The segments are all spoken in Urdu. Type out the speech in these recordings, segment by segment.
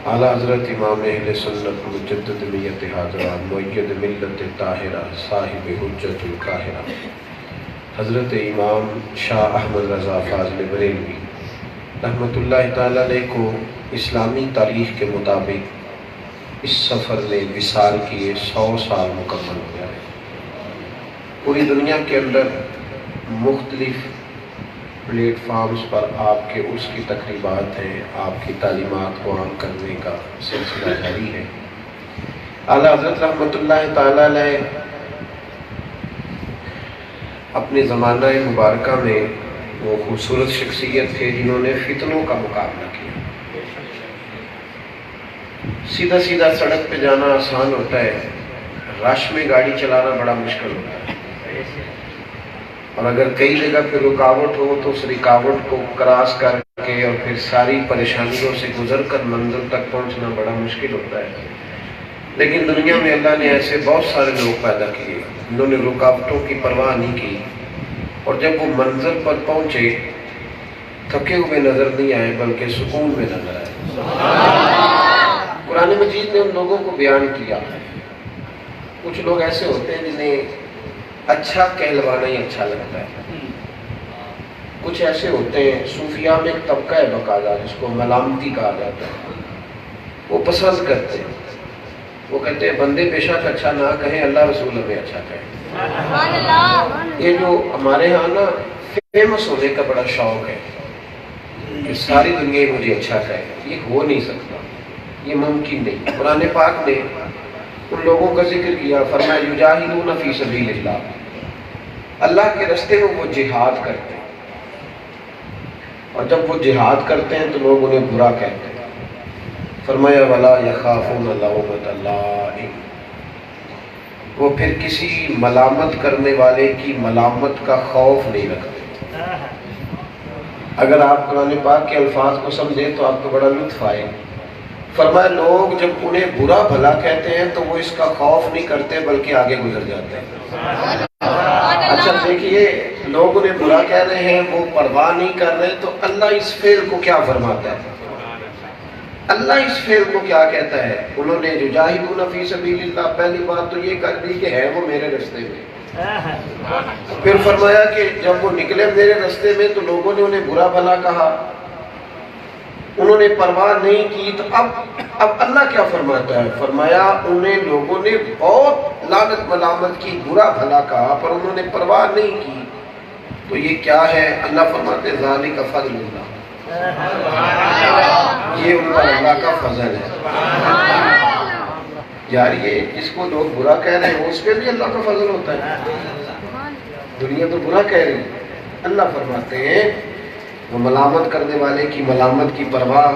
اعلیٰ حضرت امام اہل سنت مجدد میت حاضرہ مؤید ملت طاہرہ صاحب حجت القاہرہ حضرت امام شاہ احمد رضا فاضل بریلوی رحمۃ اللہ تعالیٰ علیہ کو اسلامی تاریخ کے مطابق اس سفر میں وصال کیے 100 سال مکمل ہو گئے۔ پوری دنیا کے اندر مختلف پلیٹ فارمز پر آپ کے عرس کی تقریبات ہیں، آپ کی تعلیمات کو عام کرنے کا سلسلہ جاری ہے۔ اعلیٰ حضرت رحمۃ اللہ تعالیٰ علیہ اپنے زمانہ مبارکہ میں وہ خوبصورت شخصیت تھے جنہوں نے فتنوں کا مقابلہ کیا۔ سیدھا سیدھا سڑک پہ جانا آسان ہوتا ہے، رش میں گاڑی چلانا بڑا مشکل ہوتا ہے، اور اگر کئی جگہ پہ رکاوٹ ہو تو اس رکاوٹ کو کراس کر کے اور پھر ساری پریشانیوں سے گزر کر منزل تک پہنچنا بڑا مشکل ہوتا ہے۔ لیکن دنیا میں اللہ نے ایسے بہت سارے لوگ پیدا کیے، انہوں نے رکاوٹوں کی پرواہ نہیں کی، اور جب وہ منزل پر پہنچے تھکے ہوئے نظر نہیں آئے بلکہ سکون میں نظر آئے۔ قرآن مجید نے ان لوگوں کو بیان کیا۔ کچھ لوگ ایسے ہوتے ہیں جنہیں اچھا کہلوانا ہی اچھا لگتا ہے، کچھ ایسے ہوتے ہیں، صوفیاء میں ایک طبقہ ہے باقاعدہ جس کو ملامتی کہا جاتا ہے، وہ پسند کرتے ہیں، وہ کہتے ہیں بندے بے شک اچھا نہ کہیں، اللہ رسول ہمیں اچھا کہیں۔ یہ جو ہمارے ہاں نا فیمس ہونے کا بڑا شوق ہے کہ ساری دنیا مجھے اچھا کہے، یہ ہو نہیں سکتا، یہ ممکن نہیں۔ قرآن پاک نے ان لوگوں کا ذکر کیا، فرمایا یجاہدون فی سبیل اللہ، اللہ کے راستے میں وہ جہاد کرتے ہیں، اور جب وہ جہاد کرتے ہیں تو لوگ انہیں برا کہتے ہیں۔ فرمایا ولا یخافون لومۃ لائم، وہ پھر کسی ملامت کرنے والے کی ملامت کا خوف نہیں رکھتے۔ اگر آپ قرآن پاک کے الفاظ کو سمجھیں تو آپ کو بڑا لطف آئے۔ فرمایا لوگ جب انہیں برا بھلا کہتے ہیں تو وہ اس کا خوف نہیں کرتے بلکہ آگے گزر جاتے ہیں۔ اچھا دیکھیے، لوگ انہیں برا کہہ رہے ہیں، وہ پرواہ نہیں کر رہے، تو اللہ اس فعل کو کیا فرماتا ہے؟ اللہ اس فعل کو کیا کہتا ہے؟ انہوں نے یجاہدون فی سبیل اللہ، پہلی بات تو یہ کر دی کہ ہے وہ میرے راستے میں، پھر فرمایا کہ جب وہ نکلے میرے راستے میں تو لوگوں نے انہیں برا بھلا کہا، انہوں نے پرواہ نہیں کی، تو اب اللہ کیا فرماتا ہے؟ فرمایا انہیں لوگوں نے بہت لعنت ملامت کی، برا بھلا کہا، پر انہوں نے پرواہ نہیں کی، تو یہ کیا ہے؟ اللہ فرماتے ہیں ذالک فضل اللہ، یہ ان پر اللہ کا فضل ہے۔ یار یہ جس کو لوگ برا کہہ رہے ہیں اس پہ بھی اللہ کا فضل ہوتا ہے۔ دنیا تو برا کہہ رہی ہے، اللہ فرماتے ہیں وہ ملامت کرنے والے کی ملامت کی پرواہ،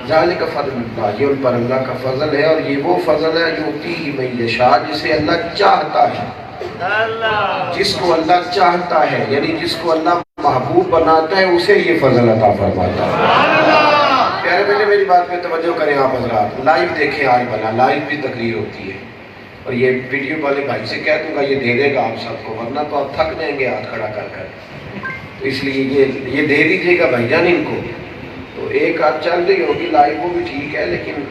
ذالک فضل اللہ، یہ ان پر اللہ کا فضل ہے، اور یہ وہ فضل ہے یؤتیہ من یشاء، جسے اللہ چاہتا ہے، جس کو اللہ چاہتا ہے، یعنی جس کو اللہ محبوب بناتا ہے اسے یہ فضل عطا فرماتا ہے۔ پیارے بیٹے میری بات پہ توجہ کریں آپ حضرات، لائیو دیکھیں آج بنا، لائیو بھی تقریر ہوتی ہے، اور یہ ویڈیو والے بھائی سے کہہ دوں گا یہ دے دے گا آپ سب کو، ورنہ تو آپ تھک جائیں گے ہاتھ کھڑا کر کر، تو اس لیے یہ دے دیجیے گا بھائی جان ان کو۔ تو ایک آدھ چل رہی ہوگی لائیو، وہ بھی ٹھیک ہے، لیکن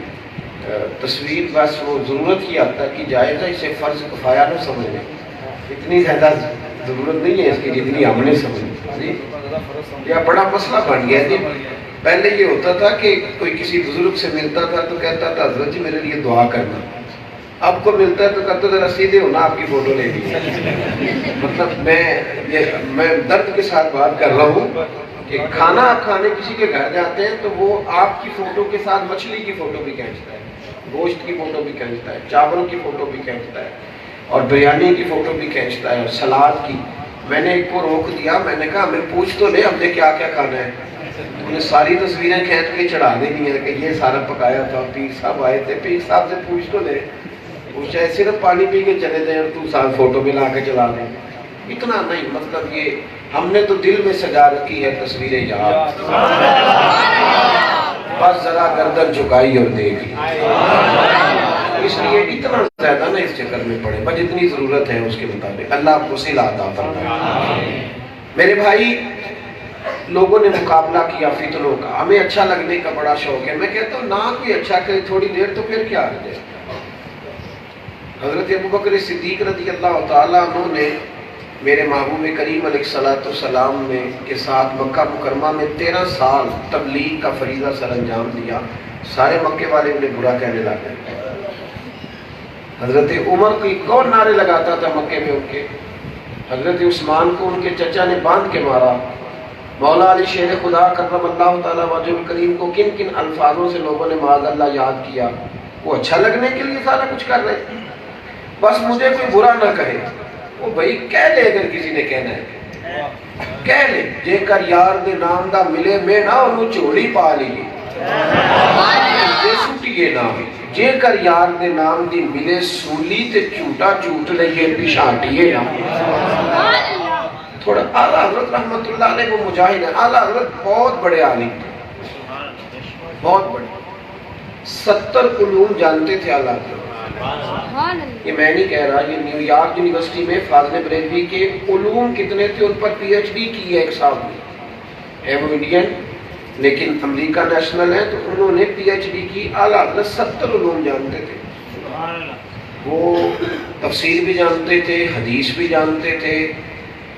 تصویر بس وہ ضرورت ہی آتا کہ جائزہ اسے فرض کفایہ نہ سمجھیں، اتنی زیادہ ضرورت نہیں ہے اس کی جتنی ہم نے سمجھی۔ یہ بڑا مسئلہ بن گیا جی۔ پہلے یہ ہوتا تھا کہ کوئی کسی بزرگ سے ملتا تھا تو کہتا تھا حضرت جی میرے لیے دعا کرنا، اب کو ملتا ہے تو کہتا ذرا سیدھے ہونا آپ کی فوٹو لے لیجیے۔ مطلب میں درد کے ساتھ بات کر رہا ہوں کہ کھانا آپ کھانے کسی کے گھر جاتے ہیں تو وہ آپ کی فوٹو کے ساتھ مچھلی کی فوٹو بھی کھینچتا ہے، گوشت کی فوٹو بھی کھینچتا ہے، چاول کی فوٹو بھی کھینچتا ہے، اور بریانی کی فوٹو بھی کھینچتا ہے، اور سلاد کی۔ میں نے ایک کو روک دیا، میں نے کہا ہمیں پوچھ تو لے ہم نے کیا کیا کھانا ہے، انہیں ساری تصویریں کھینچ کے چڑھا دینی ہے کہ یہ سارا پکایا تھا، پیر صاحب آئے تھے، پیر صاحب سے پوچھ تو لے، وہ شاید صرف پانی پی کے چلے جائیں اور تو ساتھ فوٹو ملا کے چلا دیں، اتنا نہیں۔ مطلب یہ ہم نے تو دل میں سجا رکھی ہے تصویریں یاد، بس ذرا گردن جھکائی اور دیکھ لی، اس لیے اتنا زیادہ نہ اس چکر میں پڑے، بس جتنی ضرورت ہے اس کے مطابق۔ اللہ آپ کو صلہ عطا فرمائے۔ میرے بھائی لوگوں نے مقابلہ کیا فتنوں کا، ہمیں اچھا لگنے کا بڑا شوق ہے. میں کہتا ہوں نہ کوئی اچھا کرے تھوڑی دیر تو پھر کیا حرج ہے. حضرت ابوبکر صدیق رضی اللہ تعالیٰ عنہ نے میرے محبوب کریم علیہ الصلوۃ والسلام میں کے ساتھ مکہ مکرمہ میں 13 سال تبلیغ کا فریضہ سر انجام دیا. سارے مکے والے انہیں برا کہنے لگے. حضرت عمر کو کون نعرے لگاتا تھا مکے میں ان کے؟ حضرت عثمان کو ان کے چچا نے باندھ کے مارا. مولا علی شیر خدا کرم اللہ تعالیٰ وجہ کریم کو کن کن الفاظوں سے لوگوں نے معاذ اللہ یاد کیا. وہ اچھا لگنے کے لیے سارا کچھ کر رہے ہیں. بس مجھے کوئی برا نہ کہے. وہ بھائی کہہ لے اگر کسی نے کہنا ہے کہہ لے. جے کر یار دے نام دا ملے میں نہ انہوں چوڑی پا لیے جے سوٹیے نہ جے کر یار دے نام دی ملے سولی تے چوٹا چوٹ لئیے پیشانٹیے نہ. تھوڑا اعلیٰ حضرت رحمت اللہ علیہ وہ مجاہد ہیں. اعلیٰ حضرت بہت بڑے عالم تھے، بہت بڑے. 70 علوم جانتے تھے اعلیٰ حضرت. یہ میں نہیں کہہ رہا، یہ نیو یارک یونیورسٹی میں فاضل بریلوی کے علوم کتنے تھے ان پر پی ایچ ڈی کی ہے ایک صاحب نے. ہے وہ انڈین لیکن امریکہ نیشنل ہے، تو انہوں نے پی ایچ ڈی کی. اعلیٰ حضرت 70 علوم جانتے تھے. وہ تفسیر بھی جانتے تھے، حدیث بھی جانتے تھے،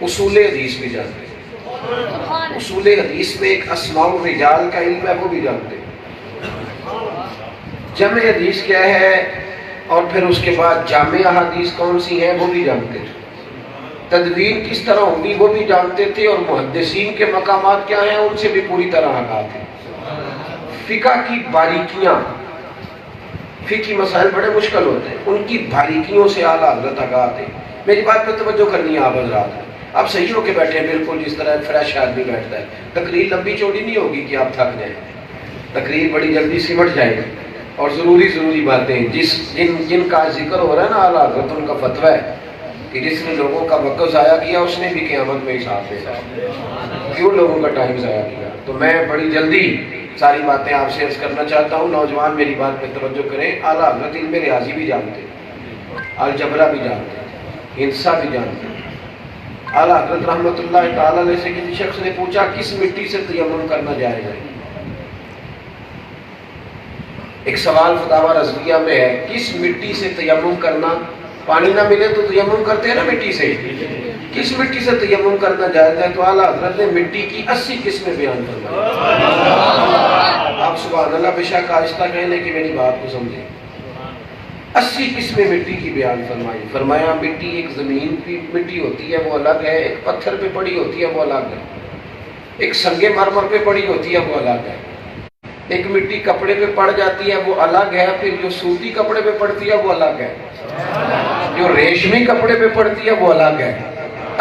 اصول حدیث بھی جانتے تھے. اصول حدیث میں ایک اسماء الرجال کا علم ہے وہ بھی جانتے. جمع حدیث کیا ہے اور پھر اس کے بعد جامع احادیث کون سی ہیں وہ بھی جانتے تھے. تدوین کس طرح ہوگی وہ بھی جانتے تھے، اور محدثین کے مقامات کیا ہیں ان سے بھی پوری طرح آگاہ تھے. فقہ کی باریکیاں، فقہی مسائل بڑے مشکل ہوتے ہیں، ان کی باریکیوں سے اعلیٰ حضرت آگاہ تھے. میری بات پہ توجہ کرنی ہے آپ حضرات. آپ صحیح ہو کے بیٹھے ہیں بالکل جس طرح فریش آدمی بیٹھتا ہے. تقریر لمبی چوڑی نہیں ہوگی کہ آپ تھک جائیں. تقریر بڑی جلدی سمٹ جائے گی، اور ضروری باتیں جن کا ذکر ہو رہا ہے نا اعلیٰ حضرت ان کا فتویٰ ہے کہ جس نے لوگوں کا وقت ضائع کیا اس نے بھی قیامت میں حساب دینا. کیوں لوگوں کا ٹائم ضائع کیا؟ تو میں بڑی جلدی ساری باتیں آپ سے عرض کرنا چاہتا ہوں. نوجوان میری بات پہ توجہ کریں. اعلیٰ حضرت علم ریاضی بھی جانتے، الجبرا بھی جانتے، ہندسہ بھی جانتے. اعلیٰ حضرت رحمت اللہ تعالیٰ علیہ سے کسی شخص نے پوچھا کس مٹی سے تیمم کرنا جائز ہے. ایک سوال فتاوی رضویہ میں ہے کس مٹی سے تیمم کرنا. پانی نہ ملے تو تیمم کرتے ہیں نا مٹی سے. کس مٹی سے تیمم کرنا جائز ہے؟ تو اعلیٰ حضرت نے مٹی کی 80 قسمیں بیان فرمائی. آپ سبحان اللہ بے شک آہستہ کہنے کی میری بات کو سمجھیں. 80 قسمیں مٹی کی بیان فرمائی. فرمایا مٹی ایک زمین کی مٹی ہوتی ہے وہ الگ ہے، ایک پتھر پہ پڑی ہوتی ہے وہ الگ ہے، ایک سنگ مرمر پہ پڑی ہوتی ہے وہ الگ ہے، ایک مٹی کپڑے پہ پڑ جاتی ہے وہ الگ ہے، پھر جو سوتی کپڑے پہ پڑتی ہے وہ الگ ہے، جو ریشمی کپڑے پہ پڑتی ہے وہ الگ ہے.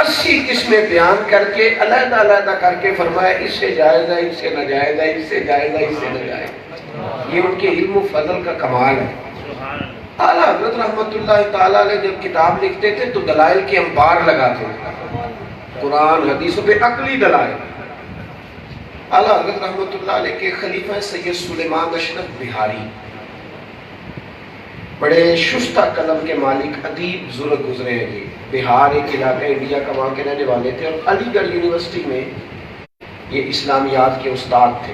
80 قسمیں بیان کر کے علیحدہ علیحدہ کر کے فرمایا اس سے جائز ہے، اس سے ناجائز ہے، اس سے جائز ہے، اس سے ناجائز. یہ ان کے علم و فضل کا کمال ہے. اعلیٰ حضرت رحمت اللہ تعالیٰ علیہ جب کتاب لکھتے تھے تو دلائل کے انبار لگاتے تھے، قرآن حدیثوں پہ عقلی دلائل. اعلیٰ حضرت رحمت اللہ علیہ کے خلیفہ سید سلیمان اشرف بہاری بڑے شستہ قلم کے مالک، ادیب بزرگ گزرے ہیں. جی بہار ایک علاقہ انڈیا کا، وہاں کے رہنے والے تھے، اور علی گڑھ یونیورسٹی میں یہ اسلامیات کے استاد تھے.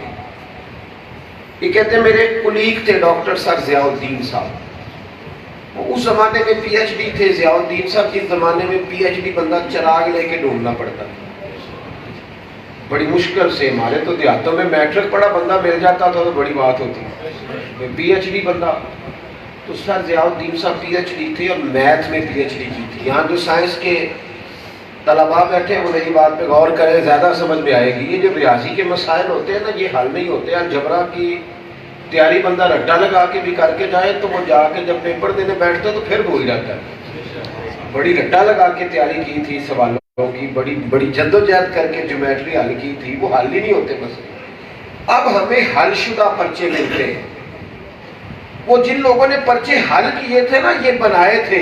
یہ کہتے ہیں میرے کلیگ تھے ڈاکٹر سر ضیاء الدین صاحب. اس زمانے میں پی ایچ ڈی تھے ضیاء الدین صاحب. جس زمانے میں پی ایچ ڈی بندہ چراغ لے کے ڈھونڈنا پڑتا تھا بڑی مشکل سے. ہمارے تو دیہاتوں میں میٹرک پڑھا بندہ مل جاتا تھا تو بڑی بات ہوتی. پی ایچ ڈی بندہ تو سر ضیاء الدین صاحب پی ایچ ڈی تھے اور میتھ میں پی ایچ ڈی کی تھی. یہاں جو سائنس کے طلباء بیٹھے وہ میری بات پہ غور کریں، زیادہ سمجھ میں آئے گی. یہ جو ریاضی کے مسائل ہوتے ہیں نا یہ حل نہیں ہوتے. الجبرا کی تیاری بندہ رٹا لگا کے بھی کر کے جائے تو وہ جا کے جب پیپر دینے بیٹھتا ہے تو پھر بھول جاتا ہے. بڑی رٹا لگا کے تیاری کی تھی سوالوں کی، بڑی جدوجہد کر کے جیومیٹری حل کی تھی، وہ حل ہی نہیں ہوتے. بس اب ہمیں حل شدہ پرچے ملتے ہیں. وہ جن لوگوں نے پرچے حل کیے تھے نا یہ بنائے تھے،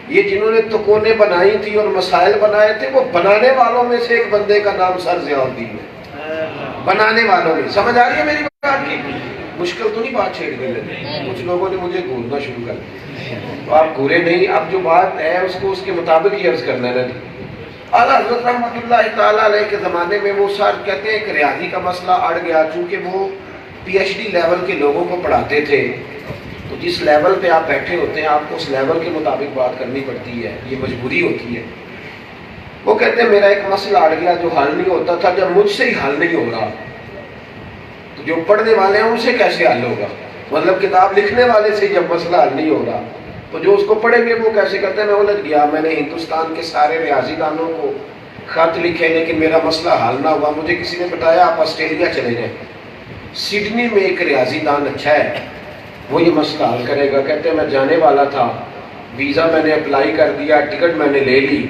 یہ جنہوں نے تکونے بنائی تھی اور مسائل بنائے تھے وہ بنانے والوں میں سے ایک بندے کا نام سر ضیاء الدین ہے. بنانے والوں میں. سمجھ آ رہی ہے میری بات کی؟ مشکل تو نہیں بات چھیڑ کے لیتے. کچھ لوگوں نے مجھے گھورنا شروع کر دیا. تو آپ گھورے نہیں، اب جو بات ہے اس کو اس کے مطابق ہی عرض کرنا ہے نا. اعلیٰ حضرت رحمۃ اللہ تعالیٰ علیہ کے زمانے میں وہ سر کہتے ہیں کہ ریاضی کا مسئلہ اڑ گیا، چونکہ وہ پی ایچ ڈی لیول کے لوگوں کو پڑھاتے تھے، تو جس لیول پہ آپ بیٹھے ہوتے ہیں آپ کو اس لیول کے مطابق بات کرنی پڑتی ہے، یہ مجبوری ہوتی ہے۔ وہ کہتے ہیں میرا ایک مسئلہ اڑ گیا جو حل نہیں ہوتا تھا، جب مجھ سے ہی حل نہیں ہو رہا تو جو پڑھنے والے ہیں ان سے کیسے حل ہوگا؟ مطلب کتاب لکھنے والے سے جب مسئلہ حل نہیں ہو رہا تو جو اس کو پڑھیں گے وہ کیسے کرتے ہیں؟ میں الجھ گیا، میں نے ہندوستان کے سارے ریاضی دانوں کو خط لکھے لیکن میرا مسئلہ حل نہ ہوا۔ مجھے کسی نے بتایا آپ آسٹریلیا چلے جائیں، سڈنی میں ایک ریاضی دان اچھا ہے، وہ یہ مسئلہ حل کرے گا۔ کہتے ہیں میں جانے والا تھا، ویزا میں نے اپلائی کر دیا، ٹکٹ میں نے لے لی،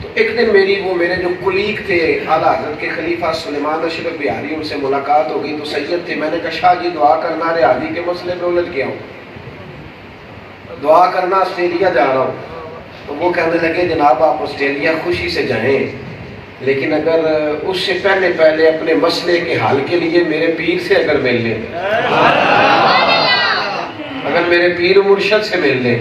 تو ایک دن میرے جو کلیگ تھے اعلیٰ حضرت کے خلیفہ سلیمان اشرف بہاری، ان سے ملاقات ہو گئی، تو سید تھے۔ میں نے کہا شاہ جی دعا کرنا، ریاضی کے مسئلے میں الجھ گیا ہوں، دعا کرنا، آسٹریلیا جا رہا ہوں۔ تو وہ کہنے لگے جناب آپ آسٹریلیا خوشی سے جائیں، لیکن اگر اس سے پہلے اپنے مسئلے کے حل کے لیے میرے پیر سے اگر مل لیں، اگر میرے پیر مرشد سے مل لیں۔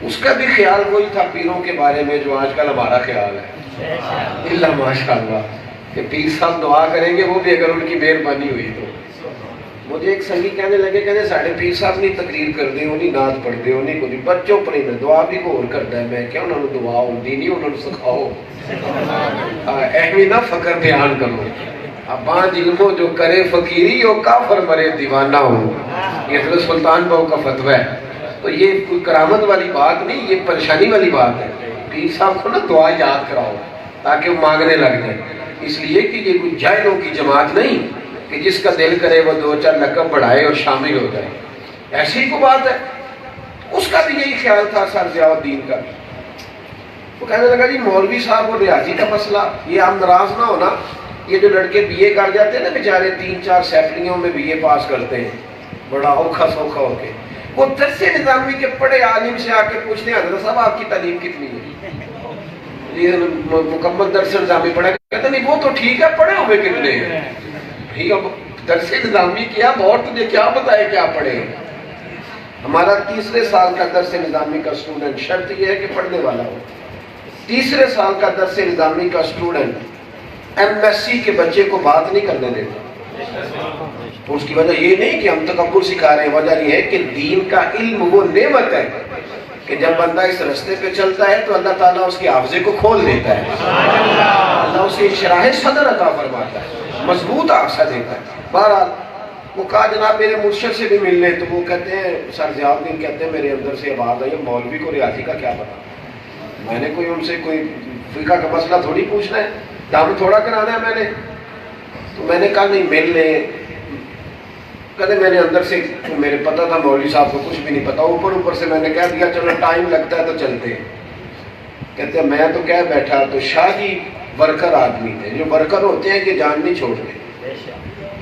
اس کا بھی خیال وہی تھا پیروں کے بارے میں جو آج کل ہمارا خیال ہے، اللہ ماشاءاللہ، کہ پیر صاحب دعا کریں گے، وہ بھی اگر ان کی مہربانی ہوئی تو۔ مجھے ایک سنگی کہنے لگے، کہنے ساڑھے پیر صاحب نہیں تقریر کر دے، انہیں نعت پڑھ دے، انہیں کو بچوں پر ہی دعا بھی کو اور کرتا ہے۔ میں کیا انہوں نے دعا ہوندی نہیں، انہوں نے سکھاؤ، اہمی نہ فقر بیان کرو، ابان علموں جو کرے فقیری اور کافر مرے دیوانہ ہو، یہ حضرت سلطان بہو کا فتویٰ ہے۔ تو یہ کوئی کرامت والی بات نہیں، یہ پریشانی والی بات ہے۔ پیر صاحب کو نا دعا یاد کراؤ تاکہ وہ مانگنے لگ جائیں، اس لیے کہ یہ کوئی جاہلوں کی جماعت نہیں کہ جس کا دل کرے وہ 2-4 لقب بڑھائے اور شامل ہو جائے، ایسی کو بات ہے۔ اس کا بھی یہی خیال تھا سر ضیاء الدین کا۔ وہ کہنے لگا جی مولوی صاحب اور ریاضی کا مسئلہ، یہ آپ ناراض نہ ہونا، یہ جو لڑکے بی اے کر جاتے ہیں نا بیچارے 3-4 سیپلیوں میں بی اے پاس کرتے ہیں بڑا اوکھا سوکھا ہو کے، وہ درس نظامی کے پڑھے عالم سے آ کے پوچھتے ہیں حضرت صاحب آپ کی تعلیم کتنی ہے؟ یہ مکمل درس نظامی پڑھا، کہتے نہیں وہ تو ٹھیک ہے، پڑھے ہوئے کتنے ہیں؟ ٹھیک ہے درس نظامی کیا اور تجھے کیا بتائے کیا پڑھے؟ ہمارا 3 سال کا درس نظامی کا اسٹوڈنٹ، شرط یہ ہے کہ پڑھنے والا ہو، 3 سال کا درس نظامی کا اسٹوڈنٹ ایم ایس سی کے بچے کو بات نہیں کرنے دیتا۔ اس کی وجہ یہ نہیں کہ ہم تکبر سکھا رہے ہیں، وجہ یہ ہے کہ دین کا علم وہ نعمت ہے کہ جب بندہ اس رستے پہ چلتا ہے تو اللہ تعالیٰ اس کے حافظے کو کھول دیتا ہے، اللہ اسے شرح صدر عطا فرماتا ہے، مضبوط حافظہ دیتا ہے۔ بہرحال وہ کہا جناب میرے مرشد سے بھی مل لیں، تو وہ کہتے ہیں سر ضیاء الدین کہتے ہیں میرے اندر سے آواز آئی مولوی کو ریاضی کا کیا پتا، میں نے کوئی ان سے کوئی فقہ کا مسئلہ تھوڑی پوچھنا ہے، دم تھوڑا کرانا ہے میں نے۔ تو میں نے کہا نہیں مل لیں۔ کہتے میرے اندر سے میرے پتا تھا مولوی صاحب کو کچھ بھی نہیں پتا، اوپر سے میں نے کہہ دیا چلو ٹائم لگتا ہے تو چلتے ہیں۔ کہتے ہیں میں تو کہہ بیٹھا تو شاہ جی ورکر آدمی تھے، جو ورکر ہوتے ہیں کہ جان نہیں چھوڑتے،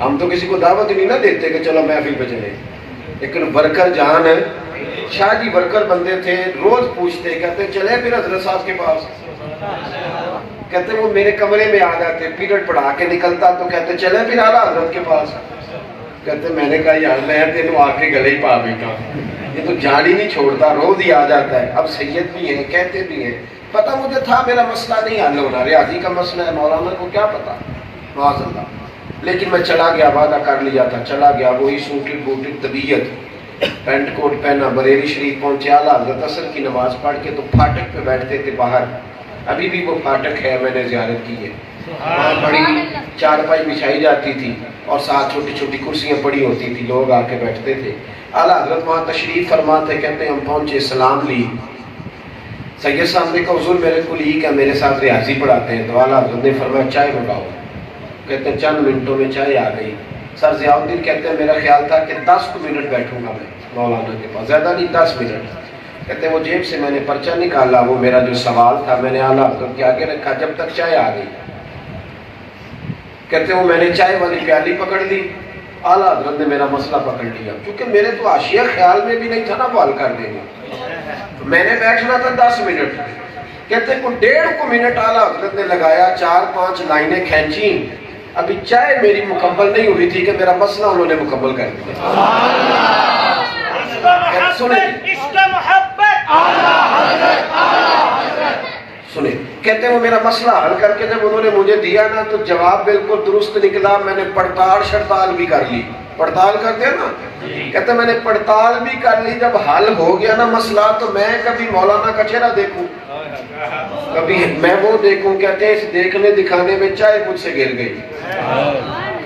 ہم تو کسی کو دعوت نہیں نہ دیتے کہ چلو محفل پہ چلے، لیکن ورکر جان ہے۔ شاہ جی ورکر بندے تھے، روز پوچھتے، کہتے چلے پھر حضرت صاحب کے پاس، کہتے وہ میرے کمرے میں آ جاتے، پیریڈ پڑھا کے نکلتا تو کہتے چلے پھر اعلیٰ حضرت کے پاس۔ کہتے میں نے کہا یار میں تینوں آ کے گلے ہی پا بیٹھا، یہ تو جان ہی نہیں چھوڑتا، روز ہی آ جاتا ہے۔ اب سید بھی ہیں، کہتے بھی ہیں، پتہ مجھے تھا میرا مسئلہ نہیں حل ہونا، ریاضی کا مسئلہ ہے، مولانا کو کیا پتا، معاذ اللہ، لیکن میں چلا گیا، وعدہ کر لیا تھا، چلا گیا، وہی سوٹڈ بوٹڈ طبیعت، پینٹ کوٹ پہنا، بریلی شریف پہنچے، اعلیٰ حضرت عصر کی نماز پڑھ کے تو پھاٹک پہ بیٹھتے تھے باہر، ابھی بھی وہ پھاٹک ہے، میں نے زیارت کی ہے، وہاں بڑی چارپائی بچھائی جاتی تھی اور ساتھ چھوٹی چھوٹی کرسیاں پڑی ہوتی تھی، لوگ آ کے بیٹھتے تھے۔ اعلیٰ حضرت وہاں تشریف فرما تھے، کہتے ہیں ہم پہنچے، سلام لی، سید صاحب نے کہا حضور میرے کلیگ ہے، میرے ساتھ ریاضی پڑھاتے ہیں، تو اعلیٰ حضرت نے فرمایا چائے منگاؤ، کہتے ہیں چند منٹوں میں چائے آ گئی۔ سر ضیاء الدین کہتے ہیں میرا خیال تھا کہ 10 منٹ بیٹھوں گا میں مولانا کے پاس، زیادہ نہیں 10 منٹ۔ کہتے ہیں وہ جیب سے میں نے پرچہ نکالا، وہ میرا جو سوال تھا میں نے اعلیٰ حضرت کے آگے رکھا جب تک چائے آ گئی۔ کہتے ہیں وہ میں نے چائے والی پیالی پکڑ لی، اعلیٰ حضرت نے میرا مسئلہ پکڑ لیا، کیونکہ میرے تو حاشیہ خیال میں بھی نہیں تھا نا وہ حل کر دیں گے، میں نے بیٹھنا تھا 10 منٹ۔ کہتے ہیں کوئی 1.5 منٹ اعلیٰ حضرت نے لگایا، 4-5 لائنیں کھینچیں، ابھی چائے میری مکمل نہیں ہوئی تھی کہ میرا مسئلہ انہوں نے مکمل کر دیا۔ سنیں سنیں، کہتے ہیں وہ میرا مسئلہ حل کر کے جب انہوں نے مجھے دیا نا تو جواب بالکل درست نکلا. میں نے پڑتال شڑتال بھی کر لی. پڑتال کرتے ہیں نا، کہتے ہیں میں نے پڑتال بھی کر لی. جب حل ہو گیا نا مسئلہ تو میں کبھی مولانا کا چہرہ دیکھوں، کبھی میں وہ دیکھوں. کہتے ہیں اس دیکھنے دکھانے میں چائے مجھ سے گر گئی.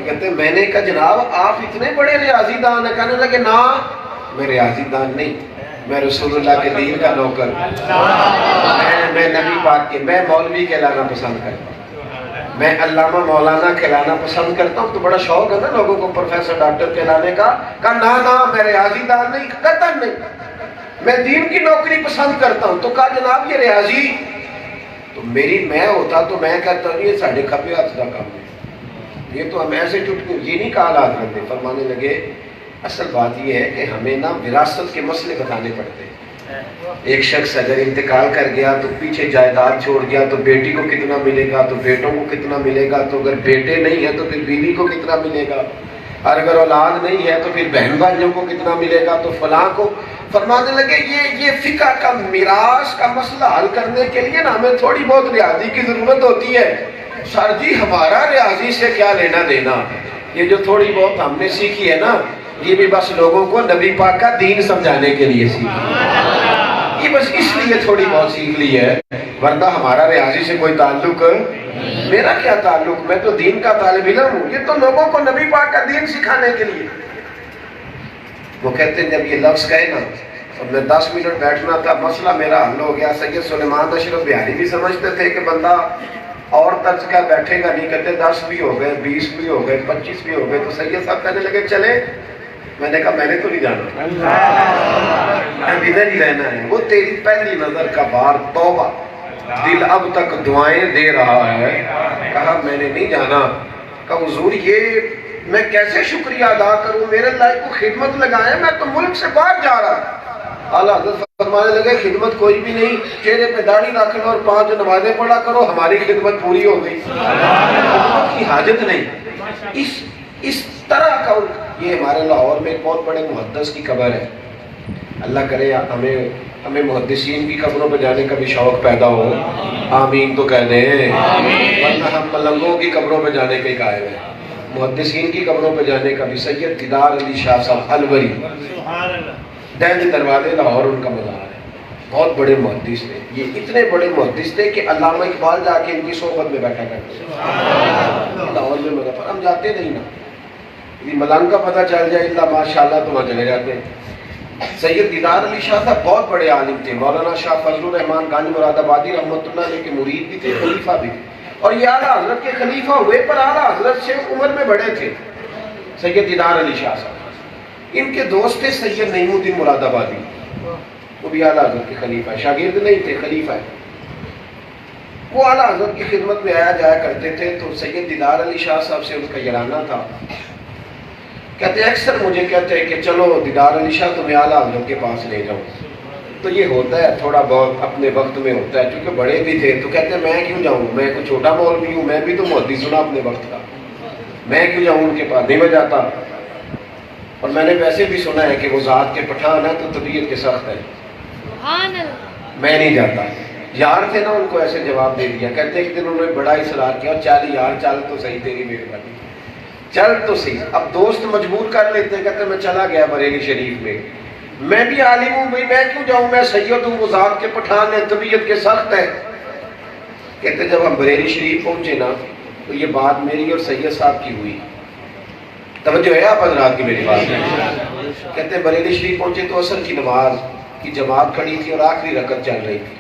کہتے ہیں میں نے کہا جناب آپ اتنے بڑے ریاضی دان ہیں. کہنے لگے نا میں ریاضی دان نہیں، میں رسول اللہ کے دین کا نوکر. میں نبی پاک کے، میں مولوی کہلانا پسند کرتا ہوں، میں علامہ مولانا کہلانا پسند کرتا ہوں. تو بڑا شوق ہے نا لوگوں کو پروفیسر ڈاکٹر کہلانے کا. کہا نا میں ریاضی دان نہیں، قطعاً نہیں، میں دین کی نوکری پسند کرتا ہوں. تو کہا جناب یہ ریاضی تو میری میں ہوتا تو میں کہتا ہوں یہ ساڑھے کھپے ہاتھ کا کام ہے، یہ تو ہم ایسے ٹوٹ. یہ نہیں کہا حضرت نے. فرمانے لگے اصل بات یہ ہے کہ ہمیں نا وراثت کے مسئلے بتانے پڑتے ہیں. ایک شخص اگر انتقال کر گیا تو پیچھے جائیداد چھوڑ گیا تو بیٹی کو کتنا ملے گا، تو بیٹوں کو کتنا ملے گا، تو اگر بیٹے نہیں ہیں تو پھر بیوی کو کتنا ملے گا، اور اگر اولاد نہیں ہے تو پھر بہن بھائیوں کو کتنا ملے گا، تو فلاں کو. فرمانے لگے یہ فقہ کا میراث کا مسئلہ حل کرنے کے لیے نا ہمیں تھوڑی بہت ریاضی کی ضرورت ہوتی ہے. سر جی ہمارا ریاضی سے کیا لینا دینا، یہ جو تھوڑی بہت ہم نے سیکھی ہے نا یہ بھی بس لوگوں کو نبی پاک کا دین سمجھانے کے لیے سیکھی، یہ بس اس لیے تھوڑی بہت سیکھ لی ہے، ورنہ ہمارا ریاضی سے کوئی تعلق. میرا کیا تعلق، میں تو دین کا طالب علم ہوں، یہ تو لوگوں کو نبی پاک کا دین سکھانے کے لیے. وہ کہتے ہیں جب یہ لفظ کہے نا اور میں 10 منٹ بیٹھنا تھا مسئلہ میرا حل ہو گیا. سید سلیمان اشرف بہاری بھی سمجھتے تھے کہ بندہ اور طرز کا بیٹھے گا نہیں. کہتے 10 بھی ہو گئے، 20 بھی ہو گئے، 25 بھی ہو گئے. تو سید صاحب کہنے لگے چلے. میں نے کہا میں نے تو نہیں جانا، اب ادھر ہی رہنا ہے. وہ تیری پہلی نظر کا بار توبہ، دل اب تک دعائیں دے رہا ہے. کہا میں نے نہیں جانا. کہا حضور یہ میں کیسے شکریہ ادا کروں، میرے اللہ کو خدمت لگائے، میں تو ملک سے باہر جا رہا. اعلیٰ حضرت فرمانے لگے خدمت کوئی بھی نہیں، چہرے پہ داڑھی رکھ لو اور 5 نمازیں پڑھا کرو، ہماری خدمت پوری ہو گئی. خدمت کی حاجت نہیں. اس طرح کا یہ ہمارے لاہور میں ایک بہت بڑے محدث کی قبر ہے. اللہ کرے ہمیں محدثین کی قبروں پہ جانے کا بھی شوق پیدا ہو. آمین تو کہہ دیں، ورنہ ہم ملنگوں کی قبروں پہ جانے کے قائل ہیں. محدثین کی قبروں پہ جانے کا بھی. سید دیدار علی شاہ صاحب الوری، دہلی دروازے لاہور ان کا مزار ہے. بہت بڑے محدث تھے. یہ اتنے بڑے محدث تھے کہ علامہ اقبال جا کے ان کی صحبت میں بیٹھا کرتے لاہور میں. مظفر ہم جاتے نہیں نا، ملنگ کا پتہ چل جائے اللہ ماشاءاللہ تو وہاں چلے جاتے ہیں. سید دیدار علی شاہ صاحب بہت بڑے عالم تھے. مولانا شاہ فضل الرحمان گنج مراد آبادی رحمۃ اللہ علیہ کے مرید بھی تھے، خلیفہ بھی تھے، اور یہ اعلیٰ حضرت کے خلیفہ ہوئے پر اعلیٰ حضرت سے عمر میں بڑے تھے. سید دیدار علی شاہ صاحب ان کے دوست تھے سید نعیم الدین مراد آبادی، وہ بھی اعلیٰ حضرت کے خلیفہ، شاگرد نہیں تھے، خلیفہ ہے. وہ اعلیٰ حضرت کی خدمت میں آیا جایا کرتے تھے. تو سید دیدار علی شاہ صاحب سے ان کا یارانہ تھا. کہتے اکثر مجھے کہتے ہیں کہ چلو دیدار علی شاہ تمہیں اعلیٰ حضرت کے پاس لے جاؤں. تو یہ ہوتا ہے تھوڑا بہت اپنے وقت میں ہوتا ہے، کیونکہ بڑے بھی تھے. تو کہتے ہیں میں کیوں جاؤں، میں کوئی چھوٹا مولوی ہوں، میں بھی تو محدث سنا اپنے وقت کا، میں کیوں جاؤں ان کے پاس. نہیں میں جاتا. اور میں نے ویسے بھی سنا ہے کہ وہ ذات کے پٹھان ہے تو طبیعت کے سخت ہے، میں نہیں جاتا. یار تھے نا ان کو ایسے جواب دے دیا. کہتے ایک دن انہوں نے بڑا اصرار کیا، چل یار چل تو صحیح، تیری مہربانی چل تو صحیح. اب دوست مجبور کر لیتے ہیں. کہتے میں چلا گیا بریلی شریف میں. میں بھی عالم ہوں بھائی، میں کیوں جاؤں، میں سید ہوں، وہ ذات کے پٹھان ہے، طبیعت کے سخت ہے. کہتے جب ہم بریلی شریف پہنچے نا تو یہ بات میری اور سید صاحب کی ہوئی. توجہ ہے آپ حضرات کی میری بات میں. کہتے بریلی شریف پہنچے تو عصر کی نماز کی جماعت کھڑی تھی اور آخری رکعت چل رہی تھی.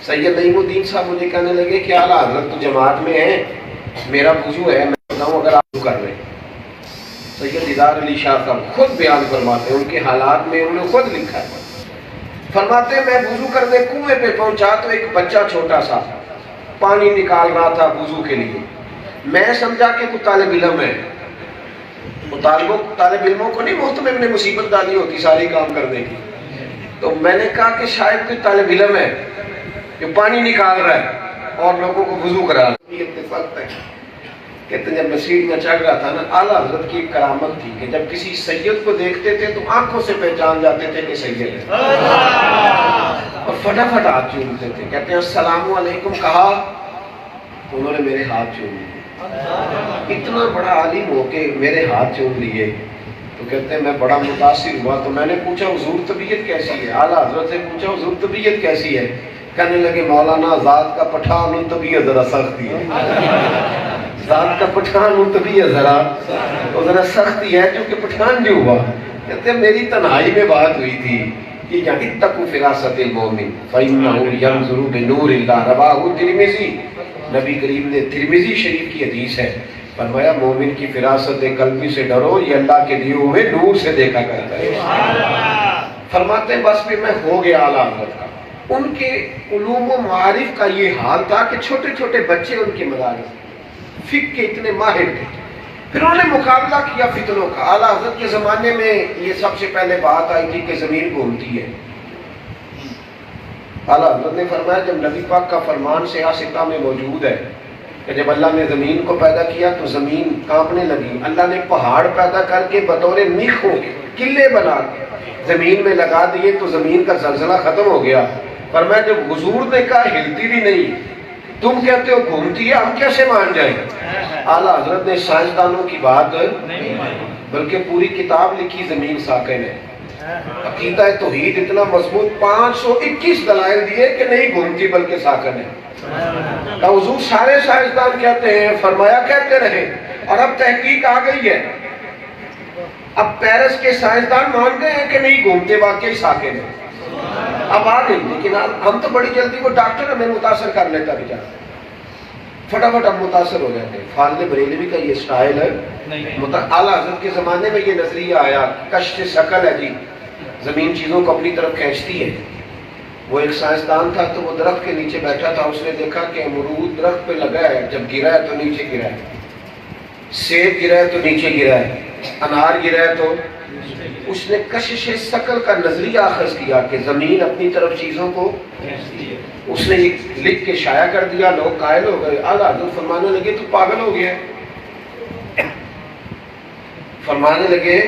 سید نعیم الدین صاحب مجھے کہنے لگے کہ اعلیٰ حضرت تو جماعت میں ہیں، میرا وضو ہے، میں بتاؤں اگر آپ کر رہے ہیں. سید دیدار علی شاہ صاحب خود بیان فرماتے ہیں، ان کے حالات میں انہوں نے خود لکھا ہے. فرماتے ہیں میں وضو کرنے کنویں پہ پہنچا تو ایک بچہ چھوٹا سا پانی نکال رہا تھا وضو کے لیے. میں سمجھا کہ کوئی طالب علم ہے. طالب علموں کو نہیں مفت میں نے مصیبت ڈالی ہوتی ساری کام کرنے کی. تو میں نے کہا کہ شاید کوئی طالب علم ہے جو پانی نکال رہا ہے اور لوگوں کو وضو کرا رہا ہے. کہتے ہیں جب میں سیڑھیاں چڑھ رہا تھا نا، اعلیٰ حضرت کی ایک کرامت تھی کہ جب کسی سید کو دیکھتے تھے تو آنکھوں سے پہچان جاتے تھے کہ سید ہے، اور فٹافٹ ہاتھ چومتے تھے. کہتے ہیں السلام علیکم کہا تو انہوں نے میرے ہاتھ چوم لیے. اتنا بڑا عالم ہو کے میرے ہاتھ چوم لیے. تو کہتے ہیں میں بڑا متاثر ہوا. تو میں نے پوچھا حضور طبیعت کیسی ہے؟ اعلیٰ حضرت سے پوچھا حضور طبیعت کیسی ہے؟ کہنے لگے مولانا ذات کا پٹھان ہوں طبیعت ذرا سختی ہے. ذات کا پٹھان ہوں طبیعت ذرا سختی ہے کیونکہ پٹھان جو ہوا. کہتے ہیں میری تنہائی میں بات ہوئی تھی کہ یہاں اتقوا فراست المومن فإنه ينظر بنور اللہ. رواہ ترمذی، نبی کریم نے ترمذی شریف کی حدیث ہے، فرمایا مومن کی فراست قلبی سے ڈرو، یہ اللہ کے دیے ہوئے نور سے دیکھا کرتا ہے. فرماتے ہیں بس پھر میں ہو گیا اعلیٰ حضرت کا. ان کے علوم و معارف کا یہ حال تھا کہ چھوٹے چھوٹے بچے ان کے مدارس فقہ کے اتنے ماہر تھے. پھر انہوں نے مقابلہ کیا فتنوں کا. اعلیٰ حضرت کے زمانے میں یہ سب سے پہلے بات آئی تھی کہ زمین گھومتی ہے. اعلیٰ حضرت نے فرمایا جب نبی پاک کا فرمان سیاستہ میں موجود ہے کہ جب اللہ نے زمین کو پیدا کیا تو زمین کانپنے لگی. اللہ نے پہاڑ پیدا کر کے بطور میخوں کے قلعے بنا کے زمین میں لگا دیے تو زمین کا زلزلہ ختم ہو گیا. فرمایا جب حضور نے کہا ہلتی بھی نہیں، تم کہتے ہو گھومتی ہے، ہم کیسے مان جائیں؟ اعلیٰ حضرت نے سائنسدانوں کی بات بلکہ پوری کتاب لکھی زمین ساکن ہے. عقیدہ توحید اتنا مضبوط 521 دلائل دیے کہ نہیں گھومتی بلکہ ساکن ہے. کہ حضور سارے سائنسدان کہتے ہیں، فرمایا کہتے رہے، اور اب تحقیق آ گئی ہے. اب پیرس کے سائنسدان مان گئے ہیں کہ نہیں گھومتے واقعی ساکن ہے. اب آ گئی، لیکن ہم تو بڑی جلدی وہ ڈاکٹر ہمیں متاثر کر لیتا بیچارہ، فٹافٹ ہم متاثر ہو جاتے ہیں. فاضل بریلوی کا یہ سٹائل ہے. اعلیٰ حضرت کے زمانے میں یہ نظریہ آیا کشف ثقل ہے جی، زمین چیزوں کو اپنی طرف کھینچتی ہے. وہ ایک سائنسدان تھا تو وہ درخت کے نیچے بیٹھا تھا. اس نے دیکھا کہ امرود درخت پہ لگا ہے، جب گرا ہے تو نیچے گرا ہے، سیب گرا ہے تو نیچے گرا ہے، انار گرا ہے تو. اس نے کشش ثقل کا نظریہ اخذ کیا کہ زمین اپنی طرف چیزوں کو. اس نے یہ لکھ کے شائع کر دیا، لوگ قائل ہو گئے. اعلیٰ حضرت فرمانے لگے تو پاگل ہو گیا. فرمانے لگے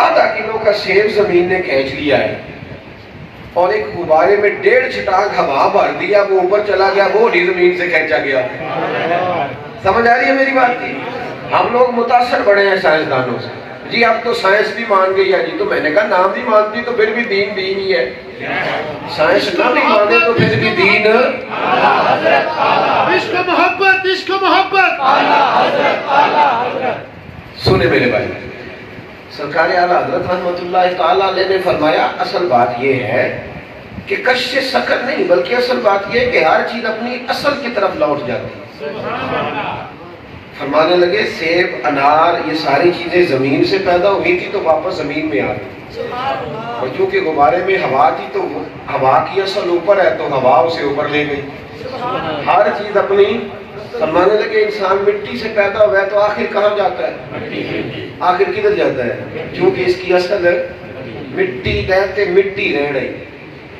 آدھا کلو کا سیب زمین نے کھینچ لیا ہے اور ایک غبارے میں 1.5 چھٹانک ہوا بھر دیا، وہ اوپر چلا گیا، وہ بھی زمین سے کھینچا گیا. سمجھ آ رہی ہے میری بات کی؟ ہم لوگ متاثر بڑے ہیں سائنسدانوں سے. جی اب تو سائنس بھی مان گئی ہے جی. تو میں نے کہا نام بھی مانتی تو پھر بھی دین دین ہی ہے. سائنس نہ بھی مانے تو پھر بھی دین. عشق محبت، عشق محبت. سنے میرے بھائی، سرکار اعلیٰ حضرت رحمۃ اللہ تعالیٰ علیہ نے فرمایا اصل بات یہ ہے کہ کشف ثقل نہیں، بلکہ اصل بات یہ ہے کہ ہر چیز اپنی اصل کی طرف لوٹ جاتی ہے. فرمانے لگے سیب انار یہ ساری چیزیں زمین سے پیدا ہوئی تھی تو واپس زمین میں آ گئی، اور چونکہ غبارے میں ہوا تھی تو ہوا کی اصل اوپر ہے تو ہوا اسے اوپر لے گئی. ہر چیز اپنی. فرمانے لگے انسان مٹی سے پیدا ہوا ہے تو آخر کہاں جاتا ہے؟ آخر کدھر جاتا ہے؟ چونکہ اس کی اصل مٹی رہتے مٹی رہ رہی.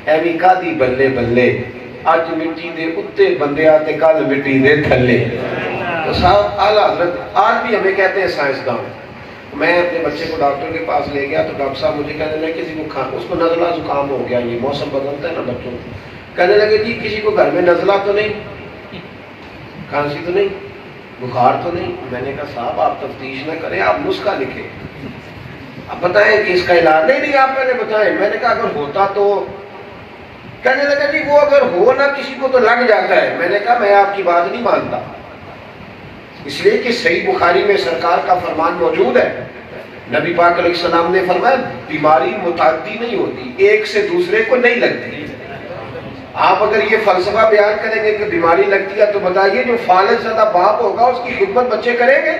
ایوی کادی بلے بلے اج مٹی دے اتے بندے آتے کل مٹی دے تھلے. تو صاحب اعلیٰ حضرت آج بھی ہمیں کہتے ہیں سائنسدان. میں اپنے بچے کو ڈاکٹر کے پاس لے گیا تو ڈاکٹر صاحب مجھے کہنے لگے کسی کو اس کو نزلہ زکام ہو گیا، یہ موسم بدلتا ہے نا بچوں کو. کہنے لگے جی کسی کو گھر میں نزلہ تو نہیں، کھانسی تو نہیں، بخار تو نہیں. میں نے کہا صاحب آپ تفتیش نہ کریں، آپ نسخہ لکھیں، آپ بتائیں کہ اس کا علاج. نہیں آپ پہلے بتائیں. میں نے کہا اگر ہوتا تو. کہنے لگا جی وہ اگر ہو نا کسی کو تو لگ جاتا ہے. میں نے کہا میں آپ کی بات نہیں مانتا، اس لیے کہ صحیح بخاری میں سرکار کا فرمان موجود ہے. نبی پاک علیہ السلام نے فرمایا بیماری متعدی نہیں ہوتی، ایک سے دوسرے کو نہیں لگتی. آپ اگر یہ فلسفہ بیان کریں گے کہ بیماری لگتی ہے تو بتائیے جو فالج زدہ باپ ہوگا اس کی خدمت بچے کریں گے؟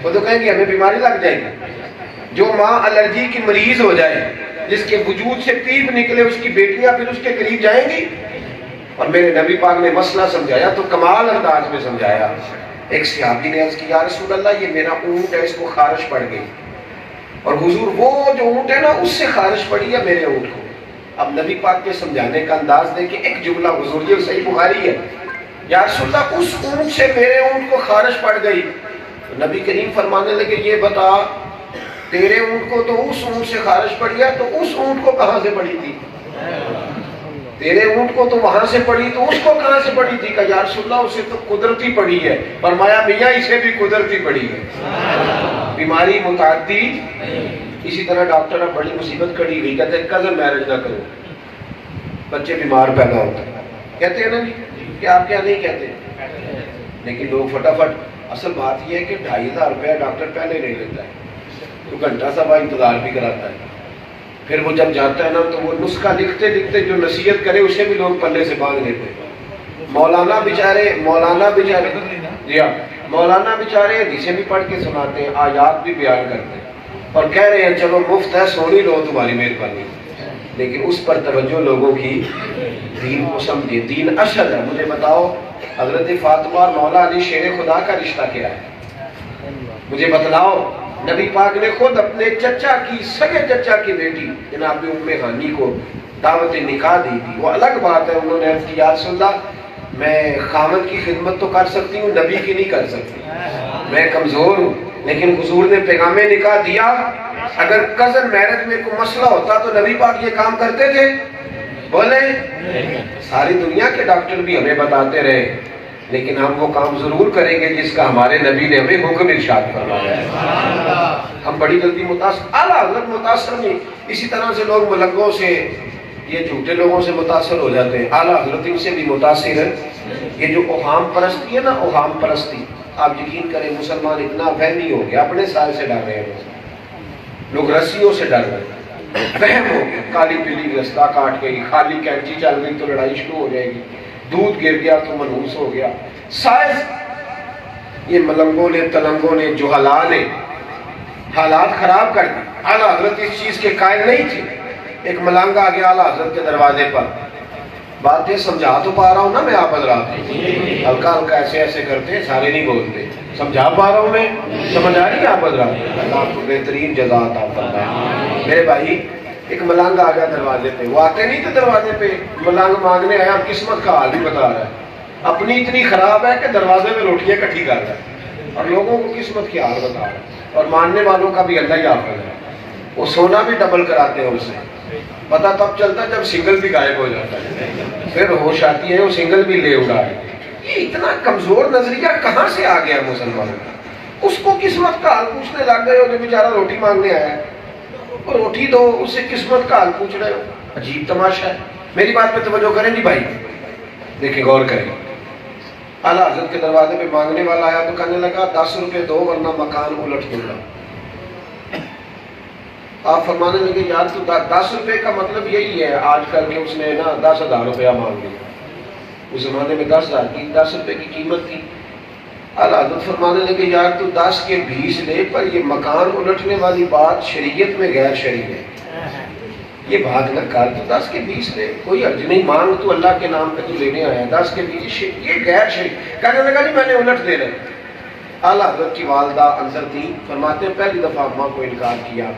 وہ تو کہیں گے ہمیں بیماری لگ جائے گی. جو ماں الرجی کی مریض ہو جائے، جس کے وجود سے پیپ نکلے، اس کی بیٹیاں پھر اس کے قریب جائیں گی؟ اور میرے نبی پاک نے مسئلہ سمجھایا تو کمال انداز میں سمجھایا. ایک صحابی نے عرض کی یا رسول اللہ یہ میرا اونٹ ہے، اس کو خارش پڑ گئی. اور حضور وہ جو اونٹ ہے نا اس سے خارش پڑی ہے میرے اونٹ کو. اب نبی پاک کے سمجھانے کا انداز دے کہ ایک جملہ حضور یہ صحیح بخاری ہے. یا رسول اللہ اس اونٹ سے میرے اونٹ کو خارش پڑ گئی. تو نبی کریم فرمانے لگے یہ بتا تیرے اونٹ کو تو اس اونٹ سے خارش پڑ گیا، تو اس اونٹ کو کہاں سے پڑی تھی؟ تیرے اونٹ کو تو وہاں سے پڑی، تو اس کو کہاں سے پڑی تھی؟ کہ یا رسول اللہ اسے تو قدرتی پڑی ہے. فرمایا میاں اسے بھی قدرتی پڑی ہے. بیماری متعدی. اسی طرح ڈاکٹر اب بڑی مصیبت کھڑی گئی، کہتے ہیں کزن میرج نہ کرو، بچے بیمار پیدا ہوتے ہیں. کہتے ہیں نا جی کہ آپ کیا نہیں کہتے، لیکن لوگ فٹافٹ. اصل بات یہ ہے کہ 2500 روپیہ ڈاکٹر پہلے لے لیتا ہے، تو گھنٹہ سوا انتظار بھی کراتا ہے. پھر وہ جب جاتا ہے نا تو وہ نسخہ لکھتے لکھتے جو نصیحت کرے اسے بھی لوگ پلے سے باندھ لیتے ہیں. مولانا بیچارے جی ہاں مولانا بیچارے حدیثیں بھی پڑھ کے سناتے ہیں، آیات بھی بیان کرتے ہیں اور کہہ رہے ہیں چلو مفت ہے سونی لو تمہاری مہربانی. لیکن اس پر توجہ لوگوں کی دین کو سمجھے. دین اشد ہے. مجھے بتاؤ حضرت فاطمہ اور مولا علی شیر خدا کا رشتہ کیا ہے؟ مجھے بتلاؤ. نبی پاک نے خود اپنے چچا کی سگے چچا کی بیٹی جناب ام ہانی کو دعوت نکاح دی تھی. وہ الگ بات ہے، انہوں نے عرض کی یا رسول اللہ میں خامد کی خدمت تو کر سکتی ہوں، نبی کی نہیں کر سکتی، میں کمزور ہوں. لیکن حضور نے پیغام نکاح دیا. اگر کزن میرج میں کوئی مسئلہ ہوتا تو نبی پاک یہ کام کرتے تھے؟ بولے. ساری دنیا کے ڈاکٹر بھی ہمیں بتاتے رہے، لیکن ہم وہ کام ضرور کریں گے جس کا ہمارے نبی نے ہمیں حکم ارشاد فرمایا ہے. ہم بڑی جلدی متاثر، اعلیٰ حضرت متاثر نہیں. اسی طرح سے لوگ ملنگوں سے، یہ جھوٹے لوگوں سے متاثر ہو جاتے ہیں، اعلیٰ حضرت ان سے بھی متاثر ہے. یہ جو اوہام پرستی ہے نا، اوہام پرستی، آپ یقین کریں مسلمان اتنا وہمی ہو گیا، اپنے سائے سے ڈر رہے ہیں لوگ، رسیوں سے ڈر رہے ہیں، وہم ہو گیا. کالی پیلی رستہ کاٹ گئی، خالی کینچی چل گئی تو لڑائی شروع ہو جائے گی، دودھ گر گیا تو منحوس ہو گیا. سائنس یہ ملنگوں نے، تلنگوں نے، جہلا نے حالات خراب کر دی. اعلیٰ حضرت اس چیز کے قائل نہیں تھے. ایک ملنگ آ گیا اعلیٰ حضرت کے دروازے پر. باتیں سمجھا تو پا رہا ہوں نا میں آپ حضرات، ہلکا ہلکا ایسے ایسے کرتے ہیں، سارے نہیں بولتے. سمجھا پا رہا ہوں میں، سمجھ آ رہی ہے آپ حضرات؟ اللہ آپ کو بہترین جزا عطا فرمائے. میرے بھائی ایک ملنگ آ گیا دروازے پہ. وہ آتے نہیں تھے دروازے پہ، ملنگ مانگنے آیا، قسمت کا حال بھی بتا رہا ہے. اپنی اتنی خراب ہے کہ دروازے میں روٹیاں کٹھی کر رہا ہے اور لوگوں کو قسمت کی حال بتا رہا ہے. اور ماننے والوں کا بھی اللہ ہی حافظ ہے. وہ سونا بھی ڈبل کراتے ہیں اس سے. پتہ تب چلتا ہے جب سنگل بھی غائب ہو جاتا ہے، پھر ہوش آتی ہے وہ سنگل بھی لے اڑا ہے. یہ اتنا کمزور نظریہ کہاں سے آ گیا مسلمانوں کا؟ اس کو قسمت کا حال پوچھنے لگ گئے ہو جو بیچارہ روٹی مانگنے آیا ہے. روٹی دو، اس سے قسمت کا حال پوچھ رہے ہو. عجیب تماشا ہے. میری بات پہ توجہ کریں جی بھائی، دیکھیں غور کریں. اعلیٰ حضرت کے دروازے پہ مانگنے والا آیا تو کہنے لگا 10 روپے دو ورنہ مکان الٹ دوں گا. آپ فرمانے لگے یار تو 10 روپے کا مطلب یہی ہے آج کل کے اس نے نا 10,000 روپیہ مانگ لیا. اس زمانے میں 10,000 کی 10 روپے کی قیمت تھی. اعلیٰ حضرت فرمانے لگے یار تو 10 کے 20 لے، پر یہ مکان الٹنے والی بات شریعت میں غیر شرعی ہے. یہ بات نہ کر، تو 10 کے 20 لے، کوئی حرج نہیں، مانگ تو اللہ کے نام پہ تو لینے آیا. 10 کے 20 یہ غیر شرعی. کہنے لگا جی میں نے الٹ دے رہے. اعلیٰ حضرت کی والدہ اندر تھی. فرماتے ہیں پہلی دفعہ ماں کو انکار کیا.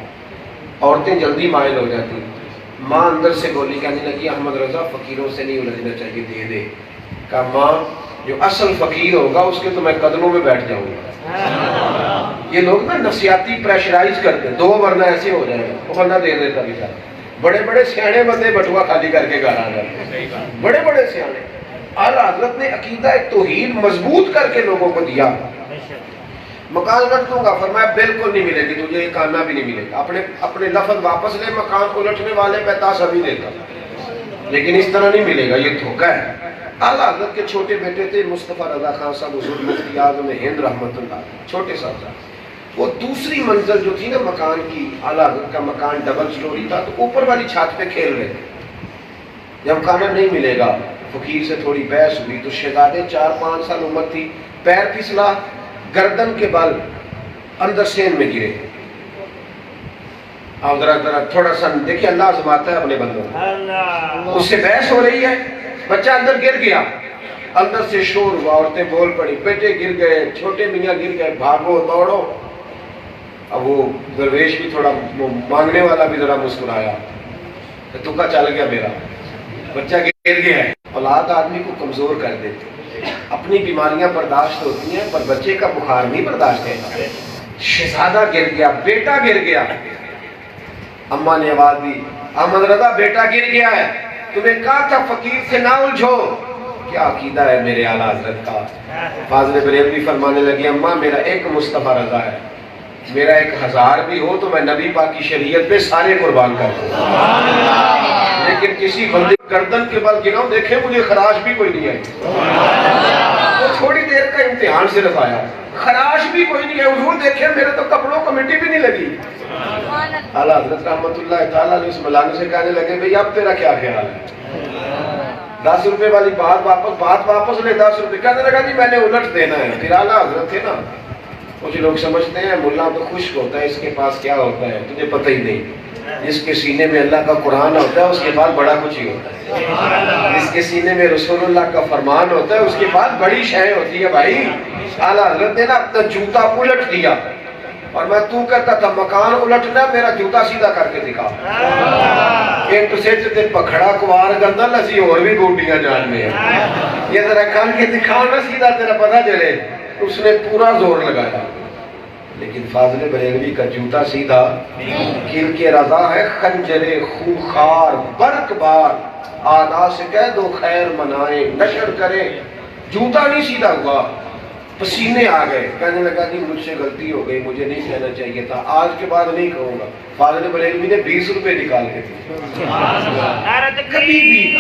عورتیں جلدی مائل ہو جاتی. ماں اندر سے بولی، کہنے لگی احمد رضا فقیروں سے نہیں الجھنا چاہیے، دے دے. کہا ماں جو اصل فقیر ہوگا اس کے تو میں قدموں میں بیٹھ جاؤں گا. یہ لوگ نا نفسیاتی پریشرائز کرتے، دو ورنہ ایسے ہو جائے گا، ورنہ دے دیتا بیچارہ. بڑے بڑے سیانے بندے بٹوا خالی کر کے گھر آ جاتے، بڑے بڑے سیانے. اعلیٰ حضرت نے عقیدہ توحید مضبوط کر کے لوگوں کو دیا. مکان الٹ دوں گا. فرمایا بالکل نہیں ملے گی تجھے، ایک آنا بھی نہیں ملے گا. اپنے لفظ واپس لے. مکان الٹنے والے پہ تاش ابھی دیتا، لیکن اس طرح نہیں ملے گا، یہ دھوکہ ہے. اعلیٰ حضرت کے چھوٹے بیٹے تھے مصطفیٰ رضا خان صاحب، حضور مفتی اعظم ہند رحمۃ اللہ، چھوٹے صاحب. وہ دوسری منزل جو تھی نا مکان کی، اعلیٰ حضرت کا مکان ڈبل سٹوری تھا، تو اوپر والی چھت پہ کھیل رہے تھے. جب کھانا نہیں ملے گا، فقیر سے تھوڑی بحث ہوئی تو شہزادے 4-5 سال عمر تھی، پیر پھسلا، گردن کے بل اندر سین میں گرے. آپ ذرا تھوڑا سا دیکھیے، اللہ آزماتا ہے اپنے بندوں کو. اس سے بحث ہو رہی ہے، بچہ اندر گر گیا. اندر سے شور ہوا، عورتیں بول پڑی، بیٹے گر گئے، چھوٹے میاں گر گئے، بھاگو دوڑو. اب وہ درویش بھی تھوڑا، مانگنے والا بھی ذرا مسکرایا، تکا چل گیا میرا، بچہ گر گیا ہے. اولاد آدمی کو کمزور کر دیتے. اپنی بیماریاں برداشت ہوتی ہیں پر بچے کا بخار نہیں برداشت ہے. شہزادہ گر گیا, بیٹا گر گیا, اماں نے آواز دی احمد رضا بیٹا گر گیا ہے, تمہیں کہا تھا فقیر سے نہ الجھو. کیا عقیدہ ہے میرے اعلیٰ حضرت کا. فاضل بریلوی فرمانے لگے اماں میرا ایک مصطفیٰ رضا ہے, میرا 1000 بھی ہو تو میں نبی پاک کی شریعت پہ سارے قربان کر دوں, لیکن کسی بندے گردن کے بل گراؤں دیکھیں مجھے خراش بھی کوئی نہیں آئی. وہ تھوڑی دیر کا امتحان صرف آیا, خراش بھی کوئی نہیں ہے. حضور دیکھیں میرے تو کپڑوں کو مٹی بھی نہیں لگی. اعلیٰ حضرت رحمت اللہ تعالیٰ علیہ اس ملانے سے کہنے لگے بھئی اب تیرا کیا خیال ہے؟ 10 روپے والی بات واپس لے. 10 روپے کہنے لگا جی میں نے الٹ دینا ہے. پھر اعلیٰ حضرت تھے نا, کچھ لوگ سمجھتے ہیں ملا تو خشک ہوتا ہے, اس کے پاس کیا ہوتا ہے تجھے پتہ ہی نہیں. جس کے سینے میں اللہ کا قرآن ہوتا ہے اس کے بعد بڑا کچھ ہی ہوتا ہے. جس کے سینے میں رسول اللہ کا فرمان ہوتا ہے اس کے بعد بڑی شے ہوتی ہے. بھائی اعلیٰ حضرت نے نا اپنا جوتا الٹ دیا اور میں تو کہتا تھا مکان الٹنا میرا جوتا سیدھا کر کے دکھا. ایک تو سیچ تے پکھڑا کوار گندہ لسی اور بھی گوٹیاں جان میں ہیں, یہ ذرا کھان کے دکھاؤ نا سیدھا تیرا پتہ چلے. اس نے پورا زور لگایا, لیکن فاضل بریلوی کا جوتا سیدھا. کل کے رضا ہے خنجر خوخار برق بار, آدھا سے کہہ دو خیر منائیں نشر کریں. جوتا نہیں سیدھا ہوا, پسینے آ گئے. کہنے لگا جی مجھ سے غلطی ہو گئی, مجھے نہیں کہنا چاہیے تھا, آج کے بعد نہیں کہوں گا. فاضل بریلوی نے 20 روپے نکال کے دیے. کبھی بھی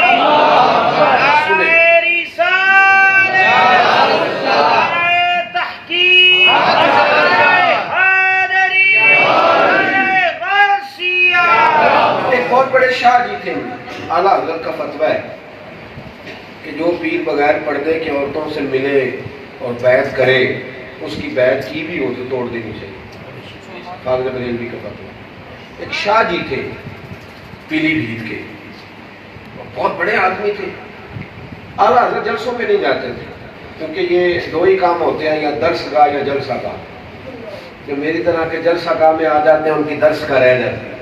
ایک بہت بڑے شاہ جی تھے, اعلیٰ حضرت کا فتویٰ ہے کہ جو پیر بغیر پردے کے عورتوں سے ملے اور بیعت کرے اس کی بیعت کی بھی ہو تو توڑ دینی چاہیے. فاضل بریلوی کا فتویٰ. ایک شاہ جی تھے پیلی بھیت کے, بہت بڑے آدمی تھے. اعلیٰ حضرت جلسوں پہ نہیں جاتے تھے کیونکہ یہ 2 ہی کام ہوتے ہیں, یا درس گاہ یا جلسہ گاہ. جو میری طرح کے جلسہ گاہ میں آ جاتے ہیں ان کی درس گاہ رہ جاتی ہے.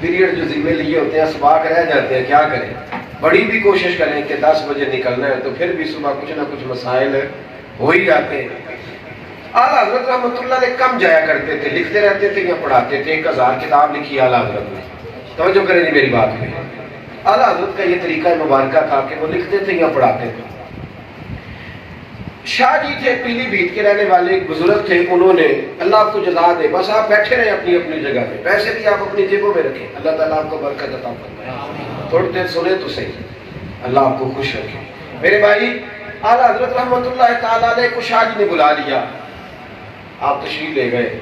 پیریڈ جو ذمے لیے ہوتے ہیں اسباق رہ جاتے ہیں, کیا کریں. بڑی بھی کوشش کریں کہ 10 بجے نکلنا ہے تو پھر بھی صبح کچھ نہ کچھ مسائل ہو ہی جاتے ہیں. اعلیٰ حضرت رحمۃ اللہ علیہ کم جایا کرتے تھے, لکھتے رہتے تھے یا پڑھاتے تھے. 1000 کتاب لکھی اعلیٰ حضرت نے. توجہ کریں جی میری بات پہ. اعلیٰ حضرت کا یہ طریقہ مبارکہ تھا کہ وہ لکھتے تھے یا پڑھاتے تھے. شاہ جی تھے پیلی بھیت کے رہنے والے, ایک بزرگ تھے. انہوں نے اللہ آپ کو جزا دے, بس آپ بیٹھے رہیں اپنی اپنی جگہ پہ, پیسے بھی آپ اپنی جیبوں میں رکھیں, اللہ تعالیٰ آپ کو برکت عطا فرمائے. تھوڑی دیر سنیں تو صحیح, اللہ آپ کو خوش رکھے. میرے بھائی اعلیٰ حضرت رحمۃ اللہ تعالیٰ علیہ کو شاہ جی نے بلا لیا, آپ تشریف لے گئے.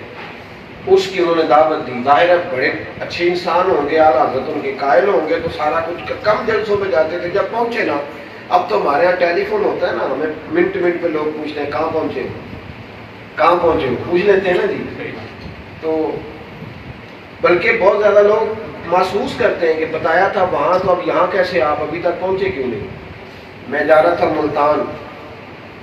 اس کی انہوں نے دعوت دی. ظاہر ہے بڑے اچھے انسان ہوں گے, اعلیٰ حضرت ان کے قائل ہوں گے, تو سارا کچھ کم جلسوں میں جاتے تھے. جب پہنچے نا, اب تو ہمارے یہاں ٹیلی فون ہوتا ہے نا, ہمیں منٹ منٹ پہ لوگ پوچھتے ہیں کہاں پہنچے ہو, کہاں پہنچے ہو, پوچھ لیتے ہیں نا جی. تو بلکہ بہت زیادہ لوگ محسوس کرتے ہیں کہ بتایا تھا وہاں, تو اب یہاں کیسے, آپ ابھی تک پہنچے کیوں نہیں. میں جا رہا تھا ملتان,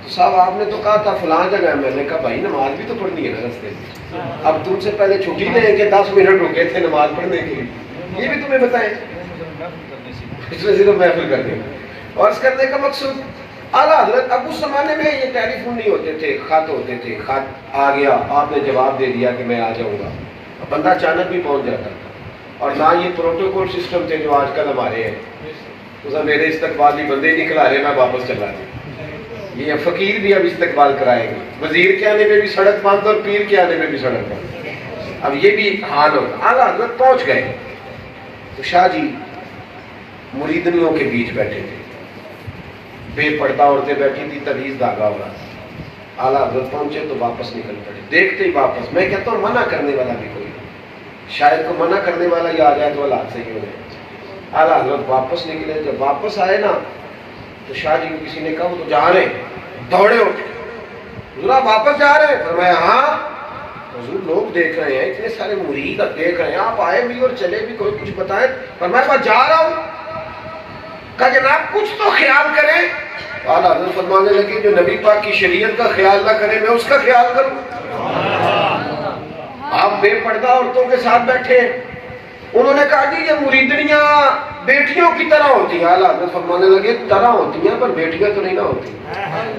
تو صاحب آپ نے تو کہا تھا فلاں جگہ. میں نے کہا بھائی نماز بھی تو پڑھنی ہے نا رستے میں, اب تم سے پہلے چھٹی لیں کہ 10 منٹ رکے تھے نماز پڑھنے کے لیے, یہ بھی تمہیں بتائیں. اس میں صرف محفل کر دیں. اور اس کرنے کا مقصود اعلیٰ حضرت, اب اس زمانے میں یہ ٹیلی فون نہیں ہوتے تھے, خط ہوتے تھے. خط آ گیا, آپ نے جواب دے دیا کہ میں آ جاؤں گا, بندہ اچانک بھی پہنچ جاتا تھا. اور نہ یہ پروٹوکول سسٹم تھے جو آج کل ہمارے ہیں. تو میرے استقبالی بندے نکلا رہے, میں واپس چلا رہا. یہ فقیر بھی اب استقبال کرائے گا, وزیر کے آنے میں بھی سڑک بند اور پیر کے آنے میں بھی سڑک بند. اب یہ بھی حال ہوگا. اعلیٰ حضرت پہنچ گئے تو شاہ جی مریدنیوں کے بیچ بیٹھے تھے, بے پردہ عورتیں بیٹھی تھی, تعویذ دھاگا ہو رہا تھا. اعلیٰ حضرت پہنچے تو واپس نکل پڑے. دیکھتے ہی واپس. میں کہتا ہوں منع کرنے والا بھی کوئی, شاید کو منع کرنے والا ہی آ جائے تو حالات صحیح ہو جائے. اعلیٰ حضرت واپس نکلے. جب واپس آئے نا تو شاہ جی کو کسی نے کہا وہ تو جا رہے, دوڑے اٹھے, حضور آپ واپس جا رہے ہیں؟ فرمایا ہاں. حضور لوگ دیکھ رہے ہیں, اتنے سارے مرید اب دیکھ رہے ہیں, آپ آئے بھی اور چلے بھی, کوئی کچھ بتائیں. فرمایا میں جا رہا ہوں. کہا جناب کچھ تو خیال کریں. اعلیٰ حضرت فرمانے لگے جو نبی پاک کی شریعت کا خیال نہ کرے میں اس کا خیال کروں. آپ بے پردہ عورتوں کے ساتھ بیٹھے. انہوں نے کہا جی یہ مریدنیاں بیٹیوں کی طرح ہوتی ہیں. اعلیٰ حضرت فرمانے لگے طرح ہوتی ہیں پر بیٹیاں تو نہیں نہ ہوتی.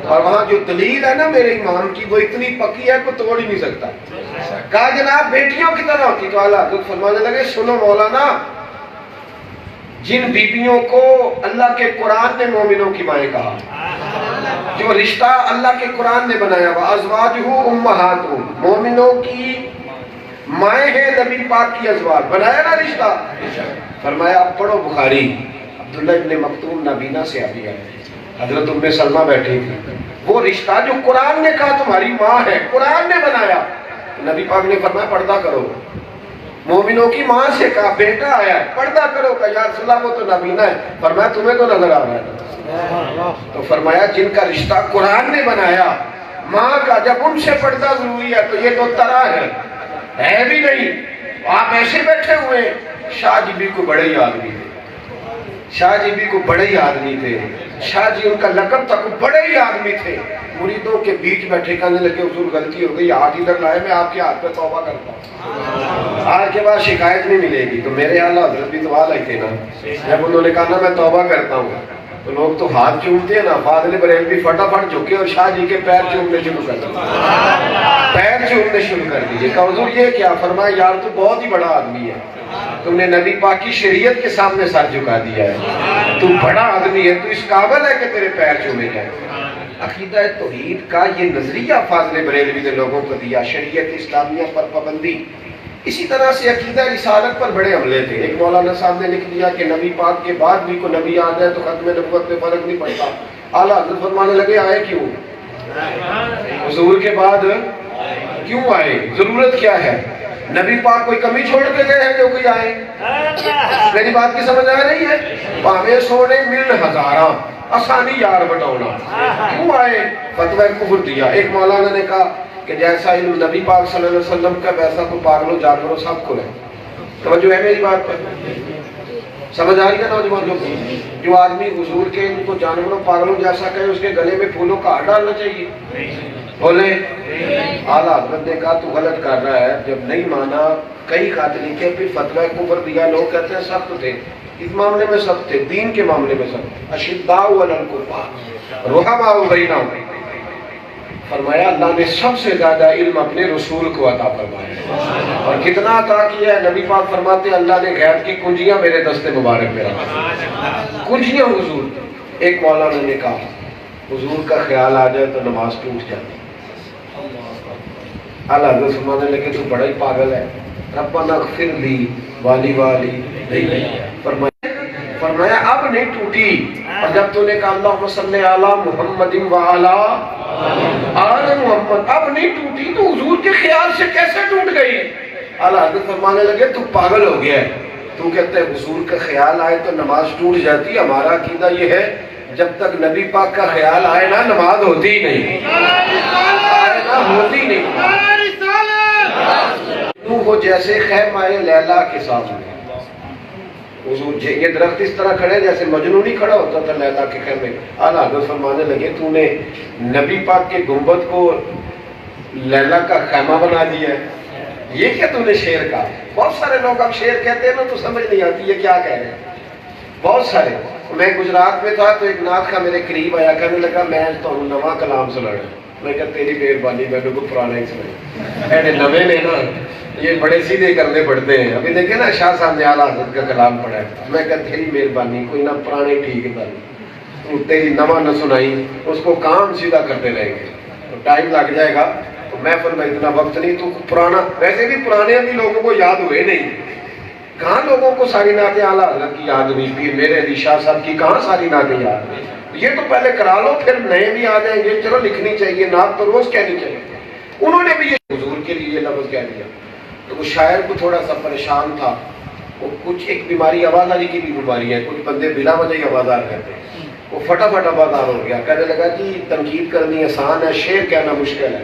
اور وہاں جو دلیل ہے نا میرے ایمان کی وہ اتنی پکی ہے کوئی توڑ ہی نہیں سکتا. کہا جناب بیٹیوں کی طرح ہوتی. تو اعلیٰ حضرت فرمانے لگے سنو مولانا، جن بیبیوں کو اللہ کے قرآن نے مومنوں کی مائیں کہا، جو رشتہ اللہ کے قرآن نے بنایا ہوا، ازواجہ امہاتہم، مومنوں کی مائیں ہیں نبی پاک کی ازواج، بنایا نا رشتہ. فرمایا اب پڑھو بخاری. عبداللہ ابن مکتوم نابینا سے ابھی آئے، حضرت ام سلمہ بیٹھی تھی. وہ رشتہ جو قرآن نے کہا تمہاری ماں ہے، قرآن نے بنایا. نبی پاک نے فرمایا پردہ کرو. مومنوں کی ماں سے کہا بیٹا آیا ہے پردہ کرو. کہا یا رسول اللہ وہ تو نابینا ہے. فرمایا تمہیں تو نظر آ رہا ہے. تو فرمایا جن کا رشتہ قرآن نے بنایا ماں کا، جب ان سے پردہ ضروری ہے تو یہ تو طرح ہے بھی نہیں. آپ ایسے بیٹھے ہوئے. شاہ جی بھی کو بڑے ہی آدمی تھے. شاہ جی بھی کو بڑے ہی آدمی تھے. شاہ جی ان کا لقب تھا، بڑے ہی آدمی تھے. مریدوں کے بیچ بیٹھے کہنے لگے حضور غلطی ہو گئی، ہاتھ ادھر لائے، میں آپ کے ہاتھ پہ توبہ کرتا ہوں، آج کے بعد شکایت نہیں ملے گی. تو میرے اعلیٰ حضرت بھی تو آئے تھے نا. جب انہوں نے کہا نا میں توبہ کرتا ہوں تو لوگ تو ہاتھ چومتے ہیں نا. فاضل بریلوی فٹافٹ جھکے اور شاہ جی کے پیر چومنے شروع کر دیے. پیر چومنے شروع کر دیے. کہا حضور یہ کیا؟ فرمایا یار تو بہت ہی بڑا آدمی ہے، تم نے نبی پاک کی شریعت کے سامنے سر جھکا دیا ہے. تو بڑا آدمی ہے، تو اس قابل ہے کہ تیرے پیر چومے جائے. عقیدہ توحید کا یہ نظریہ فاضل بریلوی نے لوگوں کو دیا، شریعت اسلامیہ پر پابندی. اسی طرح سے عقیدہ رسالت پر بڑے حملے تھے. ایک مولانا صاحب نے لکھ دیا کہ نبی پاک کے بعد بھی کوئی نبی آ جائے تو ختم نبوت میں فرق نہیں پڑتا. اعلیٰ حضرت فرمانے لگے آئے کیوں؟ حضور کے بعد کیوں آئے؟ ضرورت کیا ہے؟ نبی پاک کوئی کمی چھوڑ کے گئے ہیں جو کوئی آئے؟ میری بات کی سمجھ آ رہی ہے؟ پاوے سونے مل ہزاراں آسانی یار بٹونا. کیوں آئے؟ فتوہ کفر دیا. ایک مولانا نے کہا کہ جیسا علم نبی پاک صلی اللہ علیہ وسلم کا ویسا تو پاگلوں جانوروں سب کو ہے. توجہ ہے میری بات پر؟ سمجھ آ رہی ہے نوجوان لوگ؟ جو آدمی حضور کے ان کو جانوروں پاگلوں جیسا کہے اس کے گلے میں پھولوں کا ہار ڈالنا چاہیے. بولے اعلیٰ حضرت نے کہا تو غلط کر رہا ہے. جب نہیں مانا کئی خط لکھے، پھر فتوہ کفر دیا. لوگ کہتے ہیں سخت تھے، اس معاملے میں سخت تھے، دین کے معاملے میں سخت. اشداء علی الکفار رحماء بینہم. فرمایا اللہ نے سب سے زیادہ علم اپنے رسول کو عطا فرمایا. اور کتنا عطا کیا ہے؟ نبی پاک فرماتے ہیں اللہ نے غیب کی کنجیاں میرے دست مبارک میں رکھی. کنجیاں حضور. ایک مولانا نے کہا حضور کا خیال آ جائے تو نماز ٹوٹ جاتی. اعلیٰ حضرت فرمانے لگے تو بڑا ہی پاگل ہے. ربنا اغفر لی والی والی نہیں. فرمایا اب نہیں ٹوٹی. اور جب تو نے کہا اللہم صلی علی محمد وعلی آل محمد، اب نہیں ٹوٹی تو حضور کے خیال سے کیسے ٹوٹ گئی؟ اعلیٰ حضرت فرمانے لگے تو پاگل ہو گیا ہے. تو کہتے ہیں حضور کا خیال آئے تو نماز ٹوٹ جاتی. ہمارا عقیدہ یہ ہے جب تک نبی پاک کا خیال آئے نا نماز ہوتی ہی نہیں. ہوتی ہی نہیں. وہ جیسے خیمہ لیلا کے سامنے حضور یہ درخت اس طرح کھڑے جیسے مجنون ہی کھڑا ہوتا تھا لیلا کے خیمے. اعلیٰ حضرت فرمانے لگے تو نے نبی پاک کے گنبد کو لیلا کا خیمہ بنا دیا ہے. یہ کیا تو نے شعر کہا؟ بہت سارے لوگ اب شعر کہتے ہیں نا تو سمجھ نہیں آتی یہ کیا کہہ رہے ہیں. بہت سارے. میں گجرات میں تھا تو ایک نعت کا میرے قریب آیا، کہنے لگا میں تو نواں کلام سنانا. میں کہا تیری مہربانی، میں کو پرانا ہی سنا. ایڈے نوے نے نا یہ بڑے سیدھے کرنے پڑتے ہیں. ابھی دیکھیں نا شاہ صاحب نے اعلیٰ حضرت کا کلام پڑھا ہے. میں کہا تیری مہربانی کوئی نہ پرانے ٹھیک ہے تو تیری نواں نہ سنائی، اس کو کام سیدھا کرتے رہیں گے تو ٹائم لگ جائے گا. تو محفل میں اتنا وقت نہیں. تو پرانا ویسے بھی پرانے بھی لوگوں کو یاد ہوئے نہیں. کہاں لوگوں کو ساری نعتیں اعلیٰ حضرت کی یاد ہوئی؟ پیر میرے علی شاہ صاحب کی کہاں ساری نعتیں یاد ہوئی؟ یہ تو پہلے کرا لو پھر نئے بھی آ جائیں گے. چلو لکھنی چاہیے، نعت تو روز کہنی چاہیے. انہوں نے بھی یہ حضور کے لیے یہ لفظ کہہ دیا. تو وہ شاعر کو تھوڑا سا پریشان تھا. وہ کچھ ایک بیماری آوازاری کی بھی بیماری ہے، کچھ بندے بلا وجہ ہی آوازار کرتے ہیں. وہ فٹافٹ آوازار ہو گیا. کہنے لگا جی تنقید کرنی آسان ہے، شعر کہنا مشکل ہے.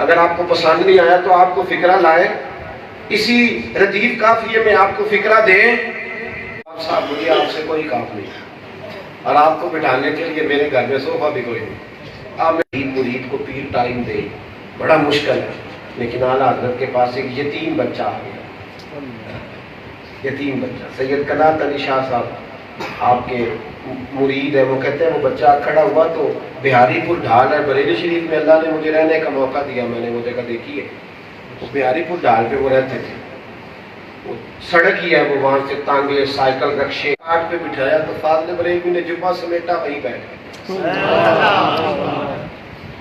اگر آپ کو پسند نہیں آیا تو آپ کو فکرہ لائیں، اسی ردیف قافیے میں آپ کو فکرہ دیں. آپ صاحب مجھے آپ سے کوئی کام نہیں، اور آپ کو بٹھانے کے لیے میرے گھر میں صوفہ بھی کوئی نہیں. آپ مرید کو پیر ٹائم دے بڑا مشکل ہے. لیکن اعلیٰ حضرت کے پاس ایک یتیم بچہ آ گیا. یتیم بچہ سید قنات علی شاہ صاحب آپ کے مرید ہیں، وہ کہتے ہیں وہ بچہ کھڑا ہوا تو بہاری پور ڈھال ہے بریلی شریف میں اللہ نے مجھے رہنے کا موقع دیا، میں نے وہ جگہ دیکھی ہے، وہ بہاری پور ڈھال پہ وہ رہتے تھے، وہ سڑک ہی ہے، وہ وہاں سے تانگے سائیکل رکشے آٹھ پہ بٹھایا تو فاضل بریلوی نے جبہ سمیٹا وہیں بیٹھا،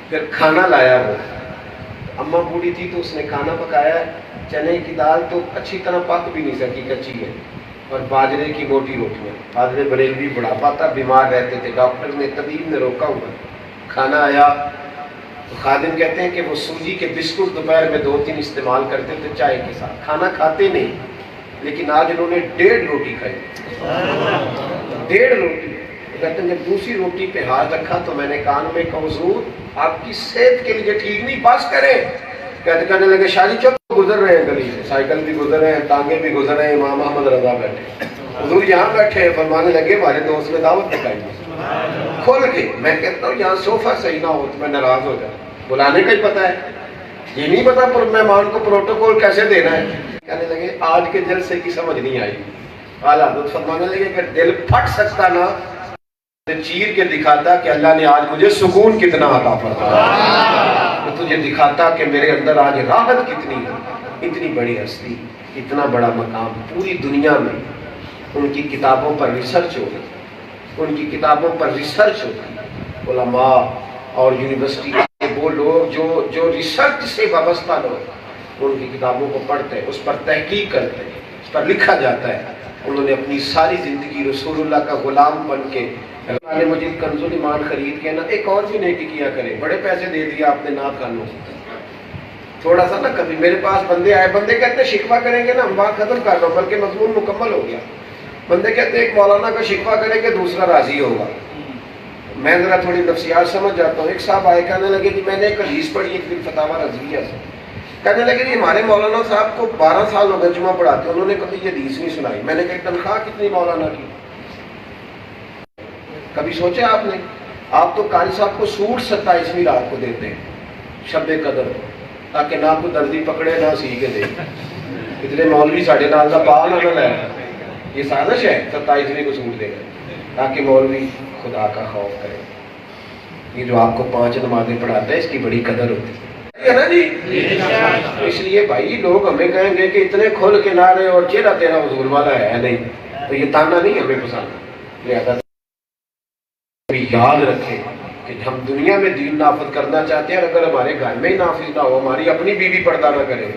پھر کھانا لایا، وہ اماں بوڑھی تھی تو اس نے کھانا پکایا، چنے کی دال تو اچھی طرح پک بھی نہیں سکی، کچی ہے، اور باجرے کی موٹی روٹیاں، فاضل بریلوی بڑھاپا تھا، بیمار رہتے تھے، ڈاکٹر نے طبیب نے روکا ہوا، کھانا آیا تو خادم کہتے ہیں کہ وہ سوجی کے بسکٹ دوپہر میں 2-3 استعمال کرتے تھے چائے کے ساتھ، کھانا کھاتے نہیں، لیکن آج انہوں نے 1.5 روٹی کھائی، 1.5 روٹی، کہتے ہیں جب دوسری روٹی پہ ہاتھ رکھا تو میں نے کان میں کہا حضور آپ کی صحت کے لیے ٹھیک نہیں، بس کریں، کہنے لگے شاہ جی چپ، گزر رہے ہیں گلی سے، سائیکل بھی گزر رہے ہیں، ٹانگے بھی گزر رہے ہیں، امام احمد رضا بیٹھے، حضور یہاں بیٹھے ہیں، فرمانے لگے ہمارے دوست میں دعوت دکھائی کھول کے، میں کہتا ہوں یہاں صوفہ صحیح نہ ہو تو میں ناراض ہو جاؤں، بلانے کا ہی پتہ ہے، یہ نہیں پتا پر مہمان کو پروٹوکول کیسے دینا ہے، کہنے لگے آج کے جلسے کی سمجھ نہیں آئی، اعلیٰ حضرت فرمانے لگے کہ دل پھٹ سکتا نا چیر کے دکھاتا کہ اللہ نے آج مجھے سکون کتنا عطا فرمایا، تو تجھے دکھاتا کہ میرے اندر آج راحت کتنی ہے، اتنی بڑی ہستی، اتنا بڑا مقام، پوری دنیا میں ان کی کتابوں پر ریسرچ ہوگی، ان کی کتابوں پر ریسرچ ہوگی، علماء اور یونیورسٹی کے وہ لوگ جو ریسرچ سے وابستہ لوگ ان کی کتابوں کو پڑھتے ہیں، اس پر تحقیق کرتے ہیں، اس پر لکھا جاتا ہے، انہوں نے اپنی ساری زندگی رسول اللہ کا غلام بن کے قرآن مجید کنز الایمان خرید کے نا ایک اور بھی نیکی کیا کرے، بڑے پیسے دے دیا آپ نے نعت خانوں کو، تھوڑا سا نا کبھی میرے پاس بندے آئے، بندے کہتے ہیں شکوہ کریں گے نا ہم بات ختم کر رہا ہوں بلکہ مضمون مکمل ہو گیا، بندے کہتے ہیں ایک مولانا کا شکوہ کریں گے دوسرا راضی ہوگا، میں ذرا تھوڑی نفسیات سمجھ جاتا ہوں، ایک صاحب آئے کہنے لگے کہ میں نے ایک حدیث پڑھی ایک دن فتاوی رضویہ سے، کہنے لگے کہ ہمارے مولانا صاحب کو 12 سال ہو گئے جمعہ پڑھاتے، انہوں نے کبھی یہ حدیث نہیں سنائی، میں نے کہا تنخواہ کتنی مولانا کی، کبھی سوچا آپ نے؟ آپ تو قاری صاحب کو سوٹ 27ویں رات کو دیتے ہیں شب قدر کو، تاکہ نہ کوئی دردی پکڑے نہ سی کے دے، اتنے مولوی ساڑھے نال کا پا نہ لے، یہ سازش ہے 27ویں کو سوٹ دے گا تاکہ مولوی خدا کا خوف کرے، یہ جو آپ کو 5 نمازیں پڑھاتا ہے اس کی بڑی قدر ہوتی ہے نا جی، اس لیے بھائی لوگ ہمیں کہیں گے کہ اتنے کھول کے نہ رہے اور چہرہ تیرا حضور والا ہے نہیں، تو یہ تانا نہیں ہمیں پسند، لہذا یاد رکھیں کہ ہم دنیا میں دین نافذ کرنا چاہتے ہیں، اور اگر ہمارے گھر میں ہی نافذ نہ ہو، ہماری اپنی بیوی پردہ نہ کرے